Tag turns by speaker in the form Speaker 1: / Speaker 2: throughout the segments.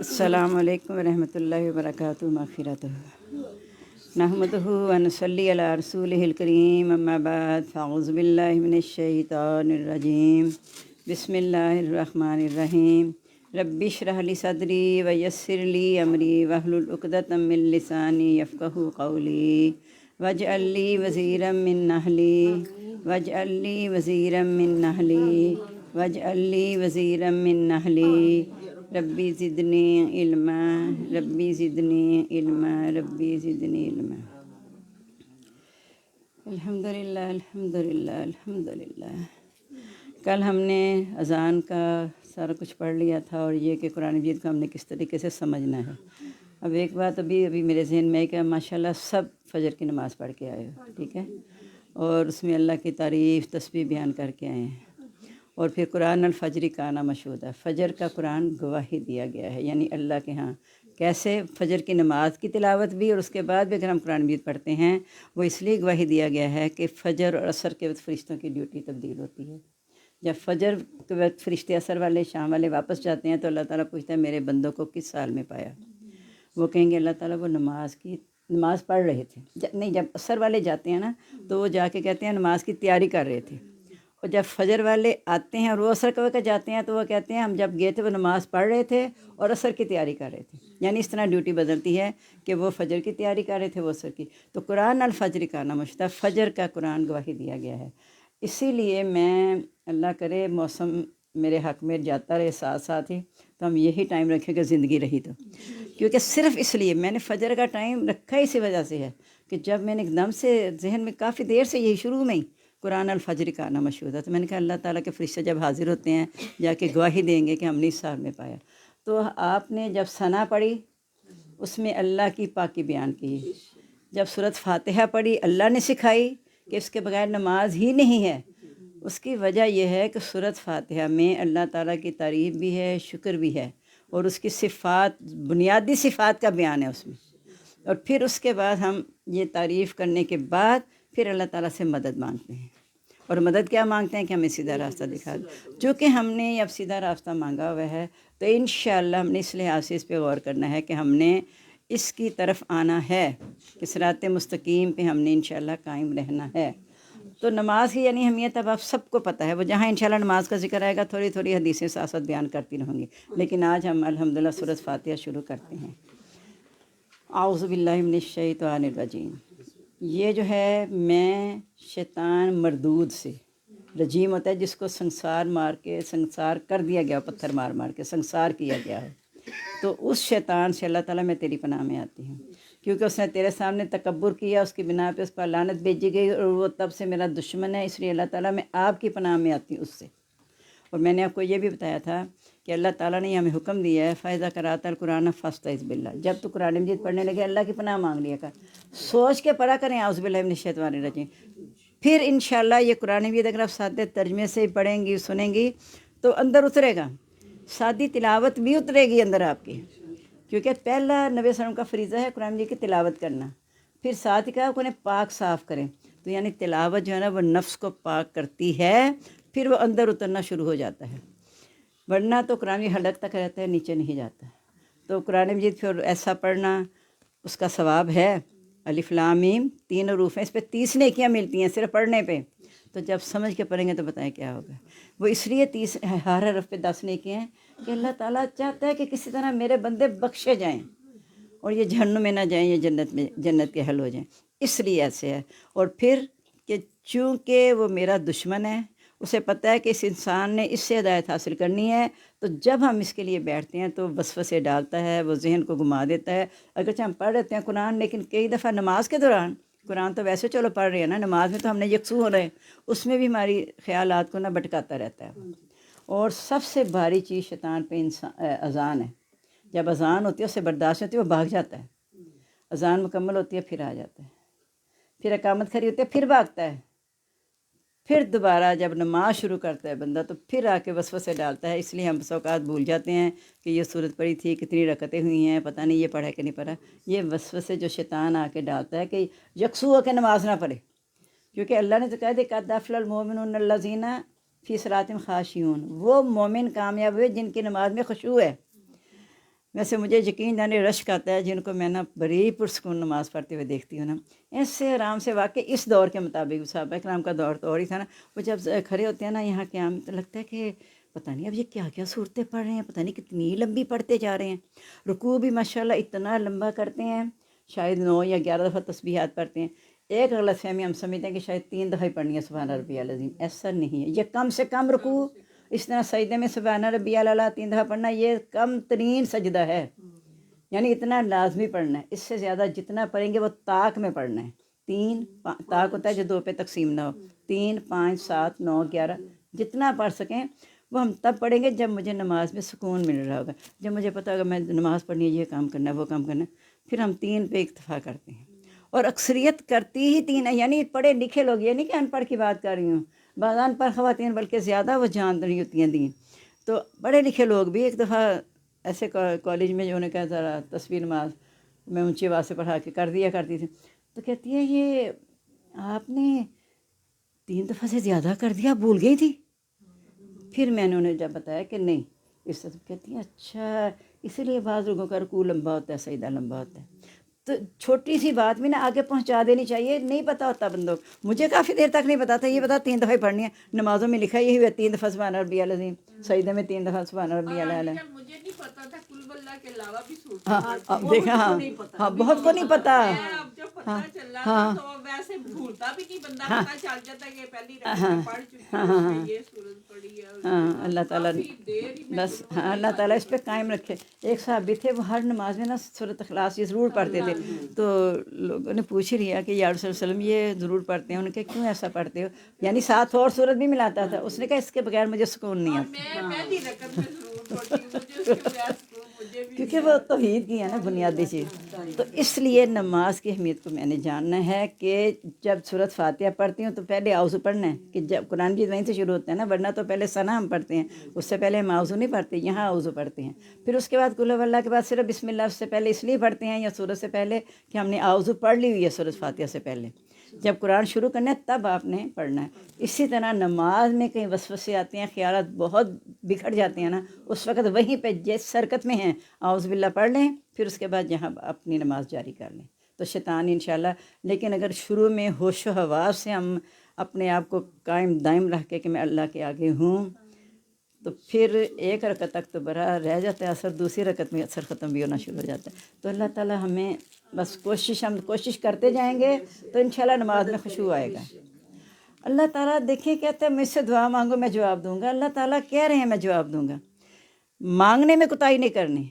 Speaker 1: السلام علیکم ورحمۃ اللہ وبرکاتہ مغفرتہ نحمدہ و نصلی علی رسولہ الکریم اما بعد فاعوذ باللہ من الشیطان الرجیم بسم اللہ الرحمن الرحیم رب اشرح لی صدری ویسر لی امری واحلل عقدۃ من لسانی یفقہوا قولی واجعل لی وزیرا من اہلی واجعل لی وزیرا من اہلی واجعل لی وزیرا من اہلی ربی زدنی علما ربی زدنی علما ربی زدنی علما۔ الحمدللہ الحمدللہ الحمدللہ۔ کل ہم نے اذان کا سارا کچھ پڑھ لیا تھا اور یہ کہ قرآن مجید کو ہم نے کس طریقے سے سمجھنا ہے۔ اب ایک بات ابھی میرے ذہن میں ہے کہ ماشاءاللہ سب فجر کی نماز پڑھ کے آئے ہو، ٹھیک ہے، اور اس میں اللہ کی تعریف تسبیح بیان کر کے آئے ہیں، اور پھر قرآن الفجر کا نام مشہود ہے، فجر کا قرآن گواہی دیا گیا ہے، یعنی اللہ کے ہاں کیسے فجر کی نماز کی تلاوت بھی اور اس کے بعد بھی اگر ہم قرآن مجید پڑھتے ہیں وہ اس لیے گواہی دیا گیا ہے کہ فجر اور عصر کے وقت فرشتوں کی ڈیوٹی تبدیل ہوتی ہے۔ جب فجر کے وقت فرشتے عصر والے شام والے واپس جاتے ہیں تو اللہ تعالیٰ پوچھتا ہے میرے بندوں کو کس سال میں پایا؟ وہ کہیں گے اللہ تعالیٰ وہ نماز پڑھ رہے تھے، نہیں جب عصر والے جاتے ہیں نا تو وہ جا کے کہتے ہیں نماز کی تیاری کر رہے تھے، اور جب فجر والے آتے ہیں اور وہ عصر کے وقت جاتے ہیں تو وہ کہتے ہیں ہم جب گئے تھے وہ نماز پڑھ رہے تھے اور عصر کی تیاری کر رہے تھے، یعنی اس طرح ڈیوٹی بدلتی ہے کہ وہ فجر کی تیاری کر رہے تھے وہ عصر کی۔ تو قرآن الفجر کا نام مشہور ہے، فجر کا قرآن گواہی دیا گیا ہے۔ اسی لیے میں اللہ کرے موسم میرے حق میں جاتا رہے ساتھ ساتھ ہی، تو ہم یہی ٹائم رکھیں کہ زندگی رہی تو، کیونکہ صرف اس لیے میں نے فجر کا ٹائم رکھا اسی وجہ سے ہے کہ جب میں نے ایک دم سے ذہن میں کافی دیر سے یہی شروع میں ہی قرآن الفجر کا آنا مشہور ہے، تو میں نے کہا اللہ تعالیٰ کے فرشتے جب حاضر ہوتے ہیں جا کے گواہی دیں گے کہ ہم نے اس سال میں پایا۔ تو آپ نے جب ثنا پڑھی اس میں اللہ کی پاکی بیان کی، جب سورۃ فاتحہ پڑھی اللہ نے سکھائی کہ اس کے بغیر نماز ہی نہیں ہے۔ اس کی وجہ یہ ہے کہ سورۃ فاتحہ میں اللہ تعالیٰ کی تعریف بھی ہے، شکر بھی ہے، اور اس کی صفات بنیادی صفات کا بیان ہے اس میں، اور پھر اس کے بعد ہم یہ تعریف کرنے کے بعد پھر اللہ تعالیٰ سے مدد مانگتے ہیں، اور مدد کیا مانگتے ہیں کہ ہمیں سیدھا راستہ دکھا دیں۔ چونکہ ہم نے اب سیدھا راستہ مانگا ہوا ہے تو انشاءاللہ ہم نے اس لحاظ سے اس پہ غور کرنا ہے کہ ہم نے اس کی طرف آنا ہے کہ صراط مستقیم پہ ہم نے انشاءاللہ قائم رہنا ہے۔ تو نماز کی یعنی اہمیت اب آپ سب کو پتہ ہے، وہ جہاں انشاءاللہ نماز کا ذکر آئے گا تھوڑی تھوڑی حدیثیں ساتھ ساتھ بیان کرتی رہوں گی، لیکن آج ہم الحمدللہ سورۃ فاتحہ شروع کرتے ہیں۔ اعوذ باللہ من الشیطان الرجیم۔ یہ جو ہے میں شیطان مردود سے، رجیم ہوتا ہے جس کو سنسار مار کے سنسار کر دیا گیا، پتھر مار مار کے سنسار کیا گیا ہے، تو اس شیطان سے اللہ تعالیٰ میں تیری پناہ میں آتی ہوں، کیونکہ اس نے تیرے سامنے تکبر کیا، اس کی بنا پہ اس پر لعنت بھیجی گئی اور وہ تب سے میرا دشمن ہے، اس لیے اللہ تعالیٰ میں آپ کی پناہ میں آتی ہوں اس سے۔ اور میں نے آپ کو یہ بھی بتایا تھا کہ اللہ تعالیٰ نے ہمیں حکم دیا ہے فَإِذَا قَرَأْتَ الْقُرْآنَ فَاسْتَعِذْ بِاللَّهِ، جب تو قرآن مجید پڑھنے لگے اللہ کی پناہ مانگ لیا کر، سوچ کے پڑھا کریں اعوذ باللہ من الشیطان الرجیم۔ پھر انشاءاللہ یہ قرآن مجید اگر آپ سادے ترجمے سے پڑھیں گی سنیں گی تو اندر اترے گا، سادی تلاوت بھی اترے گی اندر آپ کی، کیونکہ پہلا نبی صلی اللہ علیہ وسلم کا فریضہ ہے قرآن مجید کی تلاوت کرنا، پھر ساتھ ہی کہا کہ انہیں پاک صاف کریں، تو یعنی تلاوت جو ہے نا وہ نفس کو پاک کرتی ہے، پھر وہ اندر اترنا شروع ہو جاتا ہے، ورنہ تو قرآن مجید حلق تک رہتا ہے نیچے نہیں جاتا۔ تو قرآن مجید پھر ایسا پڑھنا اس کا ثواب ہے، الف لام میم 3 حروف ہیں، اس پہ 30 نیکیاں ملتی ہیں صرف پڑھنے پہ، تو جب سمجھ کے پڑھیں گے تو بتائیں کیا ہوگا۔ وہ اس لیے 30 ہر حرف پہ 10 نیکیاں ہیں کہ اللہ تعالیٰ چاہتا ہے کہ کسی طرح میرے بندے بخشے جائیں اور یہ جہنم میں نہ جائیں، یہ جنت کے حل ہو جائیں، اس لیے ایسے ہے۔ اور پھر کہ چونکہ وہ میرا دشمن ہے، اسے پتہ ہے کہ اس انسان نے اس سے ہدایت حاصل کرنی ہے، تو جب ہم اس کے لیے بیٹھتے ہیں تو وسوسے ڈالتا ہے، وہ ذہن کو گھما دیتا ہے۔ اگرچہ ہم پڑھ لیتے ہیں قرآن، لیکن کئی دفعہ نماز کے دوران، قرآن تو ویسے چلو پڑھ رہے ہیں نا، نماز میں تو ہم نے یکسو ہو رہے ہیں، اس میں بھی ہماری خیالات کو نہ بھٹکاتا رہتا ہے۔ اور سب سے بھاری چیز شیطان پہ اذان ہے، جب اذان ہوتی ہے اسے برداشت ہوتی ہے وہ بھاگ جاتا ہے، اذان مکمل ہوتی ہے پھر آ جاتا ہے، پھر اقامت کھڑی ہوتی ہے پھر بھاگتا ہے، پھر دوبارہ جب نماز شروع کرتا ہے بندہ تو پھر آ کے وسوسے ڈالتا ہے۔ اس لیے ہم بس اوقات بھول جاتے ہیں کہ یہ صورت پڑھی تھی، کتنی رکعتیں ہوئی ہیں، پتہ نہیں یہ پڑھا کہ نہیں پڑھا۔ یہ وسوسے جو شیطان آ کے ڈالتا ہے کہ یکسو ہو کے نماز نہ پڑھے، کیونکہ اللہ نے تو کہا دے قد افلح المؤمنون الذین فی صلاتہم خاشعون، وہ مومن کامیاب ہوئے جن کی نماز میں خشوع ہے۔ ویسے مجھے یقین جانے رشک آتا ہے جن کو میں نا بڑی پرسکون نماز پڑھتے ہوئے دیکھتی ہوں نا، ایسے آرام سے، واقعی اس دور کے مطابق صحابہ کرام کا دور تو اور ہی تھا نا، وہ جب کھڑے ہوتے ہیں نا یہاں قیام تو لگتا ہے کہ پتہ نہیں اب یہ کیا کیا صورتیں پڑھ رہے ہیں، پتہ نہیں کتنی لمبی پڑھتے جا رہے ہیں، رکوع بھی ماشاءاللہ اتنا لمبا کرتے ہیں، شاید 9 یا 11 دفعہ تسبیحات پڑھتے ہیں۔ ایک غلط فہمی ہم سمجھتے ہیں کہ شاید 3 دفعہ ہی پڑھنی ہے سبحان ربی العظیم، ایسا نہیں ہے، یہ کم سے کم رکوع، اس طرح سجدے میں سبحان ربی الاعلیٰ 3 دفعہ پڑھنا یہ کم ترین سجدہ ہے، یعنی اتنا لازمی پڑھنا ہے۔ اس سے زیادہ جتنا پڑھیں گے وہ طاق میں پڑھنا ہے، طاق ہوتا ہے جو 2 پہ تقسیم نہ ہو، 3 5 7 9 11 جتنا پڑھ سکیں وہ ہم تب پڑھیں گے جب مجھے نماز میں سکون مل رہا ہوگا، جب مجھے پتہ ہوگا میں نماز پڑھنی ہے، یہ کام کرنا ہے، وہ کام کرنا ہے، پھر ہم 3 پہ اکتفا کرتے ہیں، اور اکثریت کرتی ہی 3 ہے، یعنی پڑھے لکھے لوگ، یہ نہیں کہ ان پڑھ کی بات کر رہی ہوں، بعض ان پڑھ خواتین بلکہ زیادہ وہ جان رہی ہوتی ہیں دین، تو پڑھے لکھے لوگ بھی ایک دفعہ ایسے کالج میں جو انہوں نے کہا ذرا تصویر نماز میں اونچی آواز سے پڑھا کے کر دیا کرتی تھی، تو کہتی ہے یہ آپ نے 3 دفعہ سے زیادہ کر دیا، بھول گئی تھی؟ پھر میں نے انہیں جب بتایا کہ نہیں اس طرح، کہتی ہیں اچھا اسی لیے بعض لوگوں کا رکوع لمبا ہوتا ہے، سجدہ لمبا ہوتا ہے، تو چھوٹی سی بات بھی نا آگے پہنچا دینی چاہیے، نہیں پتہ ہوتا بندوں کو، مجھے کافی دیر تک نہیں پتا تھا، یہ پتا 3 دفعہ ہی پڑھنی ہے، نمازوں میں لکھا یہی ہے 3 دفعہ سبحان ربی العظیم، سجدے میں 3 دفعہ سبحان ربی الاعلیٰ۔
Speaker 2: مجھے نہیں پتا تھا کل واللہ کے علاوہ بھی
Speaker 1: ہاں اب دیکھا، ہاں بہت کو نہیں پتا،
Speaker 2: اب جب پتہ چلا نا تو ویسے بھولتا بھی نہیں بندہ، پتہ چل جاتا ہے کہ پہلی رکعت میں پڑھ چکی ہے، اس میں یہ سورت پڑھی ہے،
Speaker 1: ہاں اللہ تعالیٰ
Speaker 2: کافی دیر ہی میں
Speaker 1: بس ہاں اللہ تعالیٰ اس پہ قائم رکھے۔ ایک صحابی تھے وہ ہر نماز میں نا سورۃ اخلاص یہ ضرور پڑھتے تھے، تو لوگوں نے پوچھ ہی لیا کہ یا رسول اللہ علیہ وسلم یہ ضرور پڑھتے ہیں، انہوں نے کہا کیوں ایسا پڑھتے ہو، یعنی ساتھ اور سورت بھی ملاتا تھا، اس نے کہا اس کے بغیر مجھے سکون نہیں آتا،
Speaker 2: میں پہلی رکعت میں ضرور پڑھتی ہوں، مجھے اس کے بغیر سکون مجھے بھی
Speaker 1: کیونکہ وہ توحید کی ہے نا بنیادی چیز، تو اس لیے نماز کی اہمیت کو میں نے جاننا ہے کہ جب سورۃ فاتحہ پڑھتی ہوں تو پہلے اعوذ پڑھنا ہے، کہ جب قرآن کی وہیں سے شروع ہوتا ہے نا، ورنہ تو پہلے ثنا ہم پڑھتے ہیں، اس سے پہلے ہم اعوذ نہیں پڑھتے، یہاں اعوذ پڑھتے ہیں، پھر اس کے بعد قل هو اللہ کے بعد صرف بسم اللہ اس سے پہلے اس لیے پڑھتے ہیں یا سورت سے پہلے کہ ہم نے اعوذ پڑھ لی ہوئی ہے سورۃ فاتحہ سے پہلے، جب قرآن شروع کرنا ہے تب آپ نے پڑھنا ہے۔ اسی طرح نماز میں کہیں وسوسے آتے ہیں، خیالات بہت بکھر جاتے ہیں نا، اس وقت وہیں پہ جس حرکت میں ہیں اعوذ باللہ پڑھ لیں، پھر اس کے بعد یہاں اپنی نماز جاری کر لیں، تو شیطان انشاءاللہ، لیکن اگر شروع میں ہوش و حواس سے ہم اپنے آپ کو قائم دائم رکھ کے کہ میں اللہ کے آگے ہوں، تو پھر ایک رکعت تک تو برا رہ جاتا ہے اثر، دوسری رکعت میں اثر ختم بھی ہونا شروع ہو جاتا ہے، تو اللہ تعالیٰ ہمیں بس ہم کوشش کرتے جائیں گے تو انشاءاللہ نماز میں خشوع آئے گا۔ اللہ تعالیٰ دیکھیں کہتے ہیں مجھ سے دعا مانگو میں جواب دوں گا، اللہ تعالیٰ کہہ رہے ہیں میں جواب دوں گا، مانگنے میں کوتاہی نہیں کرنی،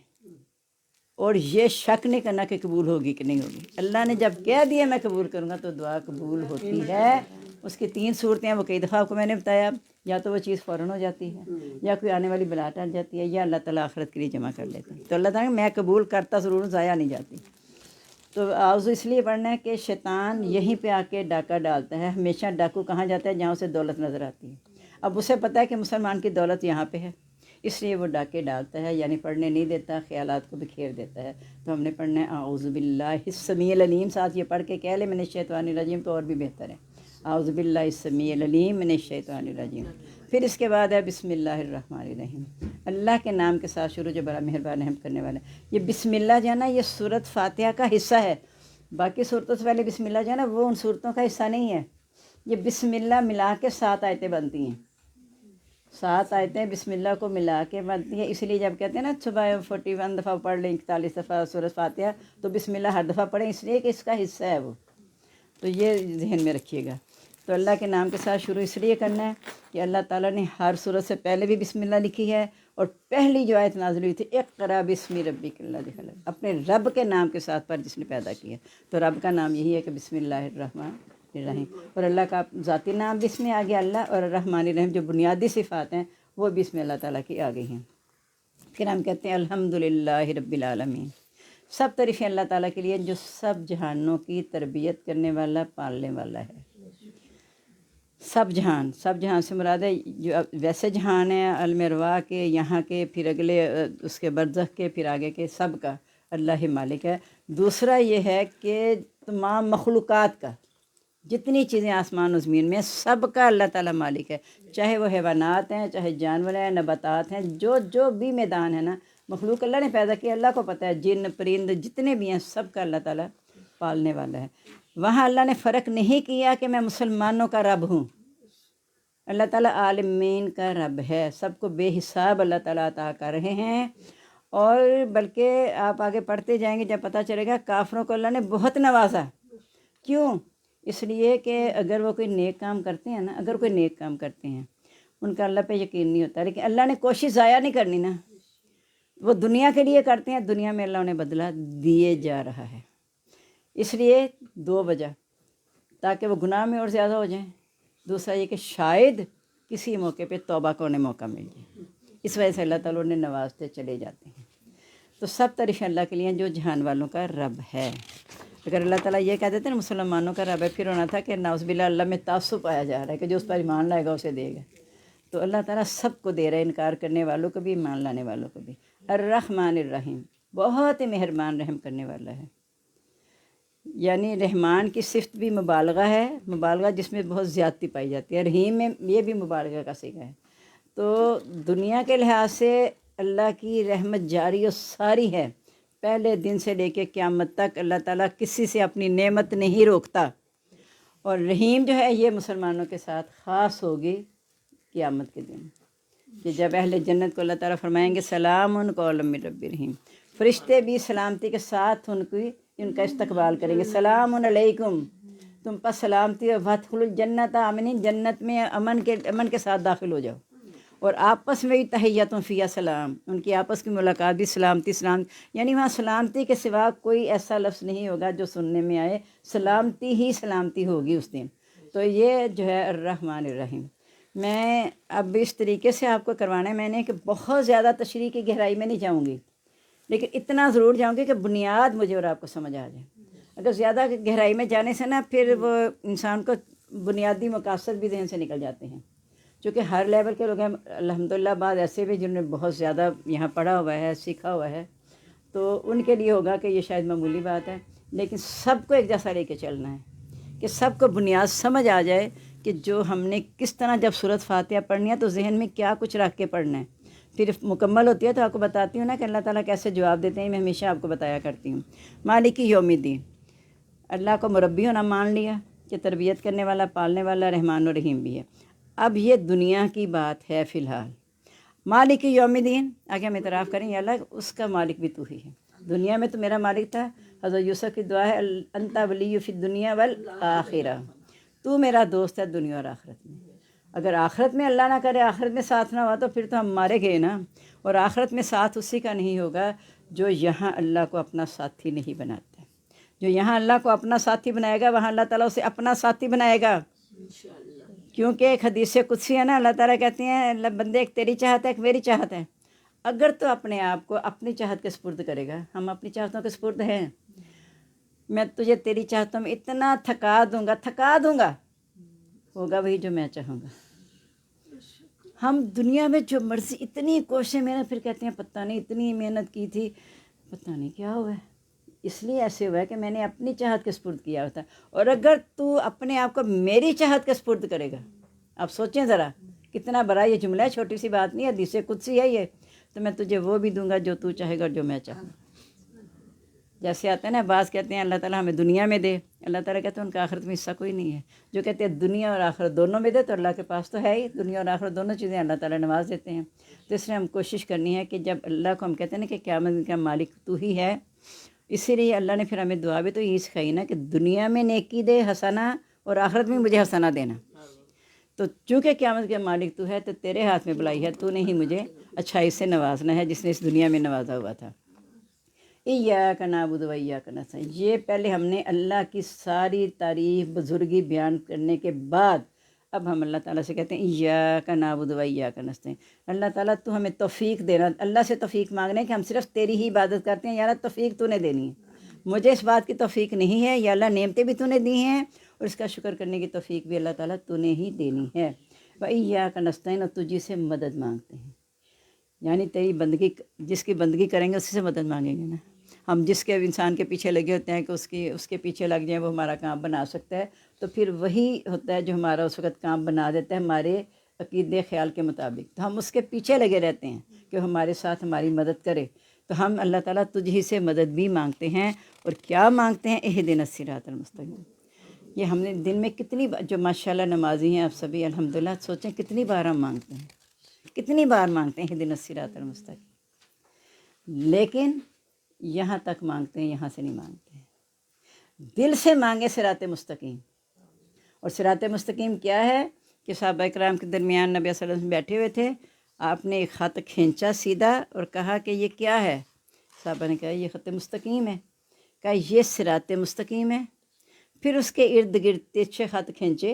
Speaker 1: اور یہ شک نہیں کرنا کہ قبول ہوگی کہ نہیں ہوگی، اللہ نے جب کہہ دیا میں قبول کروں گا تو دعا قبول ہوتی ہے۔ اس کی 3 صورتیں ہیں، وہ کئی دفعہ آپ کو میں نے بتایا، یا تو وہ چیز فوراً ہو جاتی ہے، یا کوئی آنے والی بلا ٹل جاتی ہے، یا اللہ تعالیٰ آخرت کے لیے جمع کر لیتے ہیں، تو اللہ تعالیٰ میں قبول کرتا ضرور ہوں، ضائع نہیں جاتی۔ تو اعوذ اس لیے پڑھنا ہے کہ شیطان یہیں پہ آ کے ڈاکہ ڈالتا ہے، ہمیشہ ڈاکو کہاں جاتا ہے جہاں اسے دولت نظر آتی ہے، اب اسے پتہ ہے کہ مسلمان کی دولت یہاں پہ ہے، اس لیے وہ ڈاکے ڈالتا ہے، یعنی پڑھنے نہیں دیتا، خیالات کو بکھیر دیتا ہے، تو ہم نے پڑھنا ہے اعوذ باللہ السمیع العلیم، ساتھ یہ پڑھ کے کہہ لے من الشیطان الرجیم تو اور بھی بہتر ہے، اعوذ باللہ السمیع العلیم من الشیطان الرجیم، پھر اس کے بعد ہے بسم اللہ الرحمن الرحیم، اللہ کے نام کے ساتھ شروع جو بڑا مہربان رحم کرنے والا ہے۔ یہ بسم اللہ جو ہے نا یہ سورۃ فاتحہ کا حصہ ہے، باقی صورتوں سے پہلے بسم اللہ جو ہے نا وہ ان صورتوں کا حصہ نہیں ہے، یہ بسم اللہ ملا کے 7 آیتیں بنتی ہیں، 7 آیتیں بسم اللہ کو ملا کے بنتی ہیں، اس لیے جب کہتے ہیں نا صبح 41 دفعہ پڑھ لیں، 41 دفعہ سورۃ فاتحہ، تو بسم اللہ ہر دفعہ پڑھیں، اس لیے کہ اس کا حصہ ہے وہ، تو یہ ذہن میں رکھیے گا۔ تو اللہ کے نام کے ساتھ شروع اس لیے کرنا ہے کہ اللہ تعالیٰ نے ہر صورت سے پہلے بھی بسم اللہ لکھی ہے، اور پہلی جو آیت نازل ہوئی تھی اقرأ بسم ربک الذی خلق، اپنے رب کے نام کے ساتھ پڑھ جس نے پیدا کیا، تو رب کا نام یہی ہے کہ بسم اللہ الرحمن الرحیم، اور اللہ کا ذاتی نام بھی اس میں آ گیا اللہ، اور الرحمن الرحیم جو بنیادی صفات ہیں وہ بھی اس میں اللہ تعالیٰ کی آ گئی ہیں۔ پھر ہم کہتے ہیں الحمدللہ رب العالمین، سب تعریفیں اللہ تعالیٰ کے لیے جو سب جہانوں کی تربیت کرنے والا، پالنے والا ہے۔ سب جہان سے مراد ہے جو ویسے جہان ہے عالم ارواح کے، یہاں کے، پھر اگلے اس کے برزخ کے، پھر آگے کے، سب کا اللہ ہی مالک ہے۔ دوسرا یہ ہے کہ تمام مخلوقات کا، جتنی چیزیں آسمان و زمین میں، سب کا اللہ تعالیٰ مالک ہے، چاہے وہ حیوانات ہیں، چاہے جانور ہیں، نباتات ہیں، جو بھی میدان ہے نا، مخلوق اللہ نے پیدا کیا، اللہ کو پتہ ہے جن پرند جتنے بھی ہیں سب کا اللہ تعالیٰ پالنے والا ہے۔ وہاں اللہ نے فرق نہیں کیا کہ میں مسلمانوں کا رب ہوں، اللہ تعالیٰ عالمین کا رب ہے، سب کو بے حساب اللہ تعالیٰ عطا کر رہے ہیں۔ اور بلکہ آپ آگے پڑھتے جائیں گے جب پتہ چلے گا کافروں کو اللہ نے بہت نوازا۔ کیوں؟ اس لیے کہ اگر وہ کوئی نیک کام کرتے ہیں نا، اگر کوئی نیک کام کرتے ہیں ان کا اللہ پہ یقین نہیں ہوتا، لیکن اللہ نے کوشش ضائع نہیں کرنی نا، وہ دنیا کے لیے کرتے ہیں، دنیا میں اللہ انہیں بدلہ دیے جا رہا ہے۔ اس لیے 2 وجہ، تاکہ وہ گناہ میں اور زیادہ ہو جائیں، دوسرا یہ کہ شاید کسی موقع پہ توبہ کا انہیں موقع مل جائے، اس وجہ سے اللہ تعالیٰ انہیں نوازتے چلے جاتے ہیں۔ تو سب تعریف اللہ کے لیے جو جہان والوں کا رب ہے۔ اگر اللہ تعالیٰ یہ کہہ دیتے نا مسلمانوں کا رب ہے، پھر ہونا تھا کہ نعوذ باللہ اللہ میں تعصب پایا جا رہا ہے کہ جو اس پر ایمان لائے گا اسے دے گا، تو اللہ تعالیٰ سب کو دے رہا ہے، انکار کرنے والوں کو بھی، ایمان لانے والوں کو بھی۔ الرحمن الرحیم، بہت ہی مہربان رحم کرنے والا ہے۔ یعنی رحمان کی صفت بھی مبالغہ ہے، مبالغہ جس میں بہت زیادتی پائی جاتی ہے، رحیم میں یہ بھی مبالغہ کا صیغہ ہے۔ تو دنیا کے لحاظ سے اللہ کی رحمت جاری و ساری ہے، پہلے دن سے لے کے قیامت تک اللہ تعالیٰ کسی سے اپنی نعمت نہیں روکتا۔ اور رحیم جو ہے یہ مسلمانوں کے ساتھ خاص ہوگی قیامت کے دن، کہ جب اہل جنت کو اللہ تعالیٰ فرمائیں گے سلام قولا من رب رحیم، فرشتے بھی سلامتی کے ساتھ ان کا استقبال کریں گے، سلام علیکم، تم پر سلامتی، وادخلوا الجنت آمنین، جنت میں امن کے ساتھ داخل ہو جاؤ۔ اور آپس میں بھی تحیۃ فیہا سلام، ان کی آپس کی ملاقات بھی سلامتی، یعنی وہاں سلامتی کے سوا کوئی ایسا لفظ نہیں ہوگا جو سننے میں آئے، سلامتی ہی سلامتی ہوگی اس دن۔ تو یہ جو ہے الرحمن الرحیم، میں اب اس طریقے سے آپ کو کروانا ہے میں نے کہ بہت زیادہ تشریح کی گہرائی میں نہیں جاؤں گی، لیکن اتنا ضرور جاؤں گی کہ بنیاد مجھے اور آپ کو سمجھ آ جائے۔ اگر زیادہ گہرائی میں جانے سے نا پھر وہ انسان کو بنیادی مقاصد بھی ذہن سے نکل جاتے ہیں، چونکہ ہر لیول کے لوگ ہیں الحمدللہ، بعض ایسے بھی جنہوں نے بہت زیادہ یہاں پڑھا ہوا ہے، سیکھا ہوا ہے، تو ان کے لیے ہوگا کہ یہ شاید معمولی بات ہے، لیکن سب کو ایک جیسا لے کے چلنا ہے کہ سب کو بنیاد سمجھ آ جائے کہ جو ہم نے کس طرح جب سورۃ فاتحہ پڑھنی ہے تو ذہن میں کیا کچھ رکھ کے پڑھنا ہے، پھر مکمل ہوتی ہے تو آپ کو بتاتی ہوں نا کہ اللہ تعالیٰ کیسے جواب دیتے ہیں، میں ہمیشہ آپ کو بتایا کرتی ہوں۔ مالک یوم الدین، اللہ کو مربی ہونا مان لیا کہ تربیت کرنے والا، پالنے والا، رحمان و رحیم بھی ہے۔ اب یہ دنیا کی بات ہے فی الحال۔ مالک یوم الدین، آگے ہم اعتراف کریں یا اللہ اس کا مالک بھی تو ہی ہے، دنیا میں تو میرا مالک تھا، حضرت یوسف کی دعا ہے انت ولی فی الدنیا والآخرہ، تو میرا دوست ہے دنیا اور آخرت میں۔ اگر آخرت میں اللہ نہ کرے، آخرت میں ساتھ نہ ہوا تو پھر تو ہم مارے گئے نا، اور آخرت میں ساتھ اسی کا نہیں ہوگا جو یہاں اللہ کو اپنا ساتھی نہیں بناتا ہے۔ جو یہاں اللہ کو اپنا ساتھی بنائے گا وہاں اللہ تعالیٰ اسے اپنا ساتھی بنائے گا، کیونکہ ایک حدیث قدسی ہے نا، اللہ تعالیٰ کہتے ہیں اللہ بندے ایک تیری چاہت ہے ایک میری چاہت ہے، اگر تو اپنے آپ کو اپنی چاہت کے سپرد کرے گا، ہم اپنی چاہتوں کے سپرد ہیں، میں تجھے تیری چاہتوں میں اتنا تھکا دوں گا، ہوگا وہی جو میں چاہوں گا۔ ہم دنیا میں جو مرضی اتنی کوششیں میں نے پھر کہتے ہیں پتہ نہیں اتنی محنت کی تھی، پتہ نہیں کیا ہوا ہے، اس لیے ایسے ہوا ہے کہ میں نے اپنی چاہت کے سپرد کیا ہوتا ہے، اور اگر تو اپنے آپ کو میری چاہت کے سپرد کرے گا، آپ سوچیں ذرا کتنا بڑا یہ جملہ ہے، چھوٹی سی بات نہیں ہے، حدیث قدسی ہے یہ، تو میں تجھے وہ بھی دوں گا جو تو چاہے گا اور جو میں چاہوں گا۔ جیسے آتا ہے نا، بعض کہتے ہیں اللہ تعالیٰ ہمیں دنیا میں دے، اللہ تعالیٰ کہتے ہیں ان کا آخرت میں حصہ کوئی نہیں ہے، جو کہتے ہیں دنیا اور آخرت دونوں میں دے، تو اللہ کے پاس تو ہے ہی، دنیا اور آخرت دونوں چیزیں اللہ تعالیٰ نواز دیتے ہیں۔ تو اس لیے ہم کوشش کرنی ہے کہ جب اللہ کو ہم کہتے ہیں نا کہ قیامت کا مالک تو ہی ہے، اسی لیے اللہ نے پھر ہمیں دعا بھی تو یہی سکھائی نا کہ دنیا میں نیکی دے حسنہ، اور آخرت میں مجھے حسنہ دینا۔ تو چونکہ قیامت کے مالک تو ہے تو تیرے ہاتھ میں بلائی ہے، تو نے ہی مجھے اچھائی سے نوازنا ہے جس نے اس دنیا میں نوازا ہوا تھا۔ ایاک نعبد و ایاک نستعین، یہ پہلے ہم نے اللہ کی ساری تعریف بزرگی بیان کرنے کے بعد اب ہم اللہ تعالیٰ سے کہتے ہیں ایاک نعبد و ایاک نستعین، اللہ تعالیٰ تو ہمیں توفیق دینا، اللہ سے توفیق مانگنے کہ ہم صرف تیری ہی عبادت کرتے ہیں، یا اللہ توفیق تو نے دینی ہے، مجھے اس بات کی توفیق نہیں ہے، یا اللہ نعمتیں بھی تو نے دی ہیں اور اس کا شکر کرنے کی توفیق بھی اللہ تعالیٰ تو نے ہی دینی ہے۔ و ایاک نستعین، اور تجھی سے مدد مانگتے ہیں، یعنی تیری بندگی، جس کی بندگی کریں گے اسی سے مدد مانگیں گے نا۔ ہم جس کے انسان کے پیچھے لگے ہوتے ہیں کہ اس کے پیچھے لگ جائیں وہ ہمارا کام بنا سکتا ہے، تو پھر وہی ہوتا ہے جو ہمارا اس وقت کام بنا دیتا ہے، ہمارے عقیدے خیال کے مطابق، تو ہم اس کے پیچھے لگے رہتے ہیں کہ وہ ہمارے ساتھ ہماری مدد کرے، تو ہم اللہ تعالیٰ تجھ ہی سے مدد بھی مانگتے ہیں، اور کیا مانگتے ہیں؟ اہدنا الصراط المستقیم۔ یہ ہم نے دن میں کتنی جو ماشاءاللہ نمازی ہیں آپ سبھی الحمدللہ، سوچیں کتنی بار ہم مانگتے ہیں، کتنی بار مانگتے ہیں اہدنا الصراط المستقیم، لیکن یہاں تک مانگتے ہیں، یہاں سے نہیں مانگتے ہیں۔ دل سے مانگے صراط مستقیم، اور صراط مستقیم کیا ہے کہ صحابہ کرام کے درمیان نبی صلی اللہ علیہ وسلم بیٹھے ہوئے تھے، آپ نے ایک خط کھینچا سیدھا اور کہا کہ یہ کیا ہے؟ صحابہ نے کہا یہ خط مستقیم ہے، کہا یہ صراط مستقیم ہے۔ پھر اس کے ارد گرد ترچھے خط کھینچے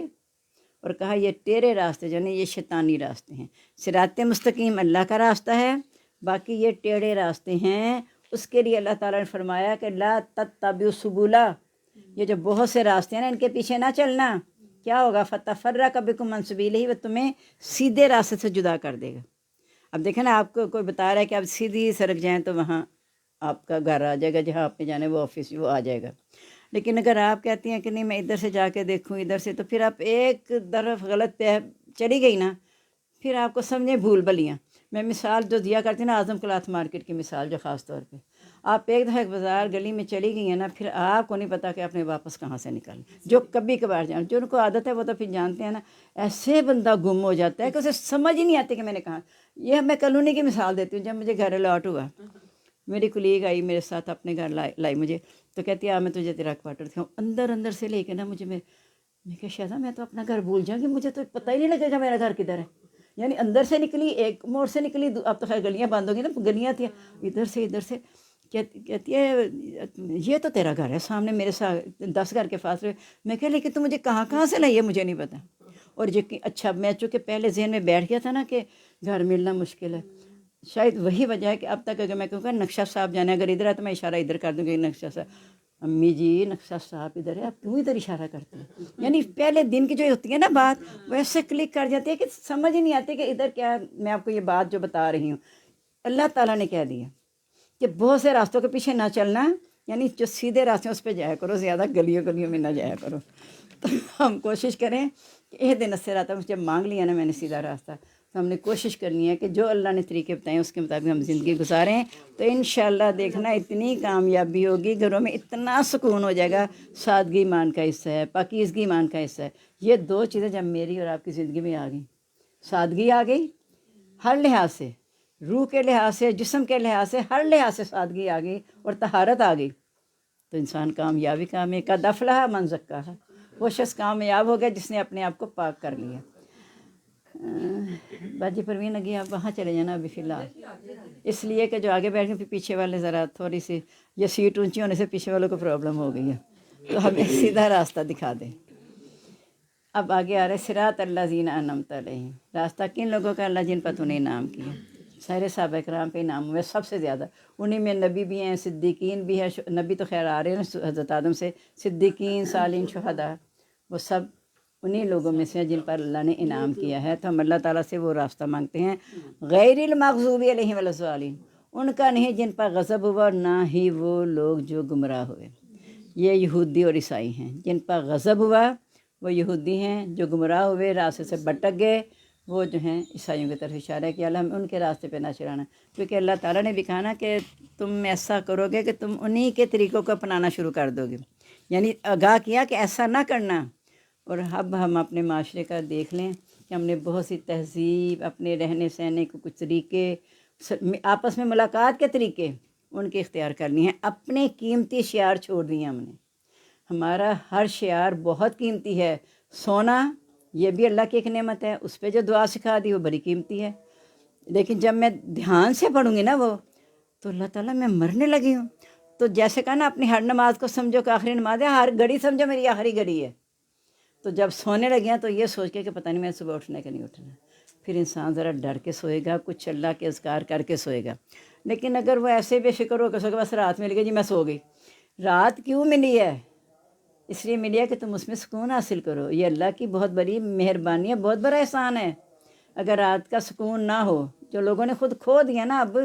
Speaker 1: اور کہا یہ ٹیڑھے راستے یعنی یہ شیطانی راستے ہیں، صراط مستقیم اللہ کا راستہ ہے، باقی یہ ٹیڑھے راستے ہیں، اس کے لیے اللہ تعالیٰ نے فرمایا کہ لا تتبعوا السبل، یہ جو بہت سے راستے ہیں نا ان کے پیچھے نہ چلنا، کیا ہوگا؟ فتفرق بکم عن سبیلہ، وہ تمہیں سیدھے راستے سے جدا کر دے گا۔ اب دیکھیں نا، آپ کو کوئی بتا رہا ہے کہ آپ سیدھی سڑک جائیں تو وہاں آپ کا گھر آ جائے گا، جہاں آپ نے جانا ہے وہ آفس وہ آ جائے گا، لیکن اگر آپ کہتی ہیں کہ نہیں میں ادھر سے جا کے دیکھوں ادھر سے، تو پھر آپ ایک طرف غلط پہ چلی گئی نا، پھر آپ کو سمجھیں بھول بھلیاں۔ میں مثال جو دیا کرتی ہوں نا، اعظم کلاتھ مارکیٹ کی مثال، جو خاص طور پہ آپ ایک دفعہ ایک بازار گلی میں چلی گئی ہیں نا، پھر آپ کو نہیں پتا کہ آپ نے واپس کہاں سے نکالیں۔ جو کبھی کبھار جان، جو ان کو عادت ہے وہ تو پھر جانتے ہیں نا، ایسے بندہ گم ہو جاتا ہے کہ اسے سمجھ ہی نہیں آتی کہ میں نے کہاں۔ یہ میں کالونی کی مثال دیتی ہوں، جب مجھے گھر الاٹ ہوا، میری کلیگ آئی میرے ساتھ اپنے گھر لائی مجھے، تو کہتی ہے میں تجھے تیرا کوارٹر دکھاؤں، اندر سے لے کے نا مجھے، میں کہا شہزہ میں تو اپنا گھر بھول جاؤں گی، مجھے تو پتہ ہی نہیں لگے گا میرا گھر کدھر ہے۔ یعنی اندر سے نکلی، ایک موڑ سے نکلی، اب تو خیر گلیاں بند ہو گئی نا، گلیاں تھیں، ادھر سے کہتی ہے یہ تو تیرا گھر ہے سامنے میرے ساتھ 10 گھر کے فاصلے۔ میں کہا لیکن تو مجھے کہاں سے لائی ہے مجھے نہیں پتا۔ اور اچھا میں چونکہ پہلے ذہن میں بیٹھ گیا تھا نا کہ گھر ملنا مشکل ہے، شاید وہی وجہ ہے کہ اب تک اگر میں کہوں گا نقشہ صاحب جانا ہے، اگر ادھر ہے تو میں اشارہ ادھر کر دوں گی نقشہ صاحب، امی جی نقشہ صاحب ادھر ہے، آپ کیوں ادھر اشارہ کرتے ہیں؟ یعنی پہلے دن کی جو ہوتی ہے نا بات، وہ ایسے کلک کر جاتی ہے کہ سمجھ ہی نہیں آتی کہ ادھر کیا۔ میں آپ کو یہ بات جو بتا رہی ہوں، اللہ تعالیٰ نے کہہ دیا کہ بہت سے راستوں کے پیچھے نہ چلنا، یعنی جو سیدھے راستے اس پہ جایا کرو، زیادہ گلیوں میں نہ جایا کرو۔ تو ہم کوشش کریں کہ اہدنا الصراط، جب مانگ لیا نا میں نے سیدھا راستہ، تو ہم نے کوشش کرنی ہے کہ جو اللہ نے طریقے بتائیں اس کے مطابق ہم زندگی گزاریں، تو انشاءاللہ دیکھنا اتنی کامیابی ہوگی، گھروں میں اتنا سکون ہو جائے گا۔ سادگی ایمان کا حصہ ہے، پاکیزگی ایمان کا حصہ ہے۔ یہ دو چیزیں جب میری اور آپ کی زندگی میں آ گئیں، سادگی آ گئی ہر لحاظ سے، روح کے لحاظ سے، جسم کے لحاظ سے، ہر لحاظ سے سادگی آ گئی اور طہارت آ گئی، تو انسان کامیابی قد افلح من زکاہا، وہ شخص کامیاب ہو گیا جس نے اپنے آپ کو پاک کر لیا۔ باجی پروین اگی آپ وہاں چلے جانا ابھی فی الحال، اس لیے کہ جو آگے بیٹھ گئے پھر پیچھے والے ذرا تھوڑی سی یہ سیٹ اونچی ہونے سے پیچھے والوں کو پرابلم ہو گئی ہے، تو ہمیں سیدھا راستہ دکھا دیں۔ اب آگے آ رہے صراط الذین انعمت علیہم، راستہ کن لوگوں کا؟ اللہ جن پر تو نے انعام کیا۔ سارے صحابہ کرام پہ انعام ہوئے سب سے زیادہ، انہی میں نبی بھی ہیں، صدیقین بھی ہیں، نبی تو خیر آ رہے ہیں حضرت آدم سے، صدیقین، صالحین، شہداء، وہ سب انہی لوگوں میں سے ہیں جن پر اللہ نے انعام کیا ہے۔ تو ہم اللہ تعالیٰ سے وہ راستہ مانگتے ہیں، غیر المغضوب علیہم ولا الضالین، ان کا نہیں جن پر غضب ہوا، اور نہ ہی وہ لوگ جو گمراہ ہوئے۔ یہ یہودی اور عیسائی ہیں، جن پر غضب ہوا وہ یہودی ہیں، جو گمراہ ہوئے راستے سے بھٹک گئے وہ جو ہیں عیسائیوں کی طرف اشارہ ہے کہ اللہ ہمیں ان کے راستے پہ نہ چلانا، کیونکہ اللہ تعالیٰ نے بھی کہا نا کہ تم ایسا کرو گے کہ تم انہی کے طریقوں کو اپنانا شروع کر دو گے، یعنی آگاہ کیا کہ ایسا نہ کرنا۔ اور اب ہم اپنے معاشرے کا دیکھ لیں کہ ہم نے بہت سی تہذیب، اپنے رہنے سہنے کے کچھ طریقے، آپس میں ملاقات کے طریقے ان کے اختیار کر لیے ہیں، اپنے قیمتی شعار چھوڑ دیے ہم نے۔ ہمارا ہر شعار بہت قیمتی ہے، سونا یہ بھی اللہ کی ایک نعمت ہے، اس پہ جو دعا سکھا دی وہ بڑی قیمتی ہے، لیکن جب میں دھیان سے پڑھوں گی نا وہ، تو اللہ تعالیٰ میں مرنے لگی ہوں۔ تو جیسے کہا نا اپنی ہر نماز کو سمجھو کہ آخری نماز ہے، ہر گھڑی سمجھو میری آخری گھڑی ہے۔ تو جب سونے لگے ہیں تو یہ سوچ کے کہ پتہ نہیں میں صبح اٹھنا ہے کہ نہیں اٹھنا، پھر انسان ذرا ڈر کے سوئے گا، کچھ اللہ کے اذکار کر کے سوئے گا۔ لیکن اگر وہ ایسے بے فکر ہو کے سو کہ بس رات مل گئی جی میں سو گئی، رات کیوں ملی ہے؟ اس لیے ملی ہے کہ تم اس میں سکون حاصل کرو، یہ اللہ کی بہت بڑی مہربانی ہے، بہت بڑا احسان ہے۔ اگر رات کا سکون نہ ہو، جو لوگوں نے خود کھو دیا نا، اب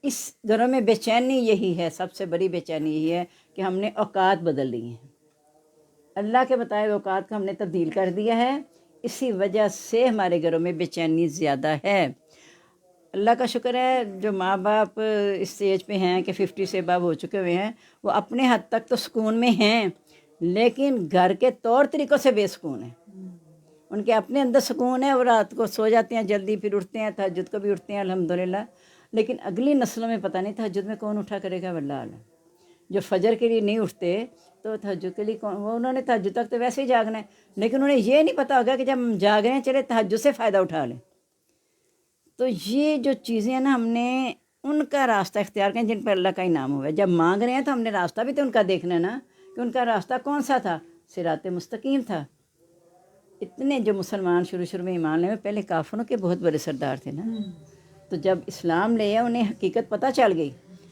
Speaker 1: اس گھروں میں بے چینی یہی ہے، سب سے بڑی بے چینی یہی ہے کہ ہم نے اوقات بدل لی ہیں، اللہ کے بتائے ہوئے اوقات کو ہم نے تبدیل کر دیا ہے، اسی وجہ سے ہمارے گھروں میں بے چینی زیادہ ہے۔ اللہ کا شکر ہے جو ماں باپ اس اسٹیج پہ ہیں کہ 50 سے ابو ہو چکے ہوئے ہیں، وہ اپنے حد تک تو سکون میں ہیں، لیکن گھر کے طور طریقوں سے بے سکون ہیں۔ ان کے اپنے اندر سکون ہے، وہ رات کو سو جاتے ہیں جلدی، پھر اٹھتے ہیں، تہجد کو بھی اٹھتے ہیں الحمدللہ، لیکن اگلی نسلوں میں پتہ نہیں تہجد میں کون اٹھا کرے گا، واللہ عالم۔ جو فجر کے لیے نہیں اٹھتے تو تہجد کے لیے کون، وہ انہوں نے تہجد تک تو ویسے ہی جاگنا ہے، لیکن انہیں یہ نہیں پتہ ہوگا کہ جب ہم جاگ رہے ہیں چلے تہجد سے فائدہ اٹھا لیں۔ تو یہ جو چیزیں ہیں نا، ہم نے ان کا راستہ اختیار کریں جن پر اللہ کا انعام ہوا ہے۔ جب مانگ رہے ہیں تو ہم نے راستہ بھی تو ان کا دیکھنا ہے نا، کہ ان کا راستہ کون سا تھا، صراط مستقیم تھا۔ اتنے جو مسلمان شروع میں ایمان لے، پہلے کافروں کے بہت بڑے سردار تھے نا، تو جب اسلام لے انہیں حقیقت پتہ چل گئی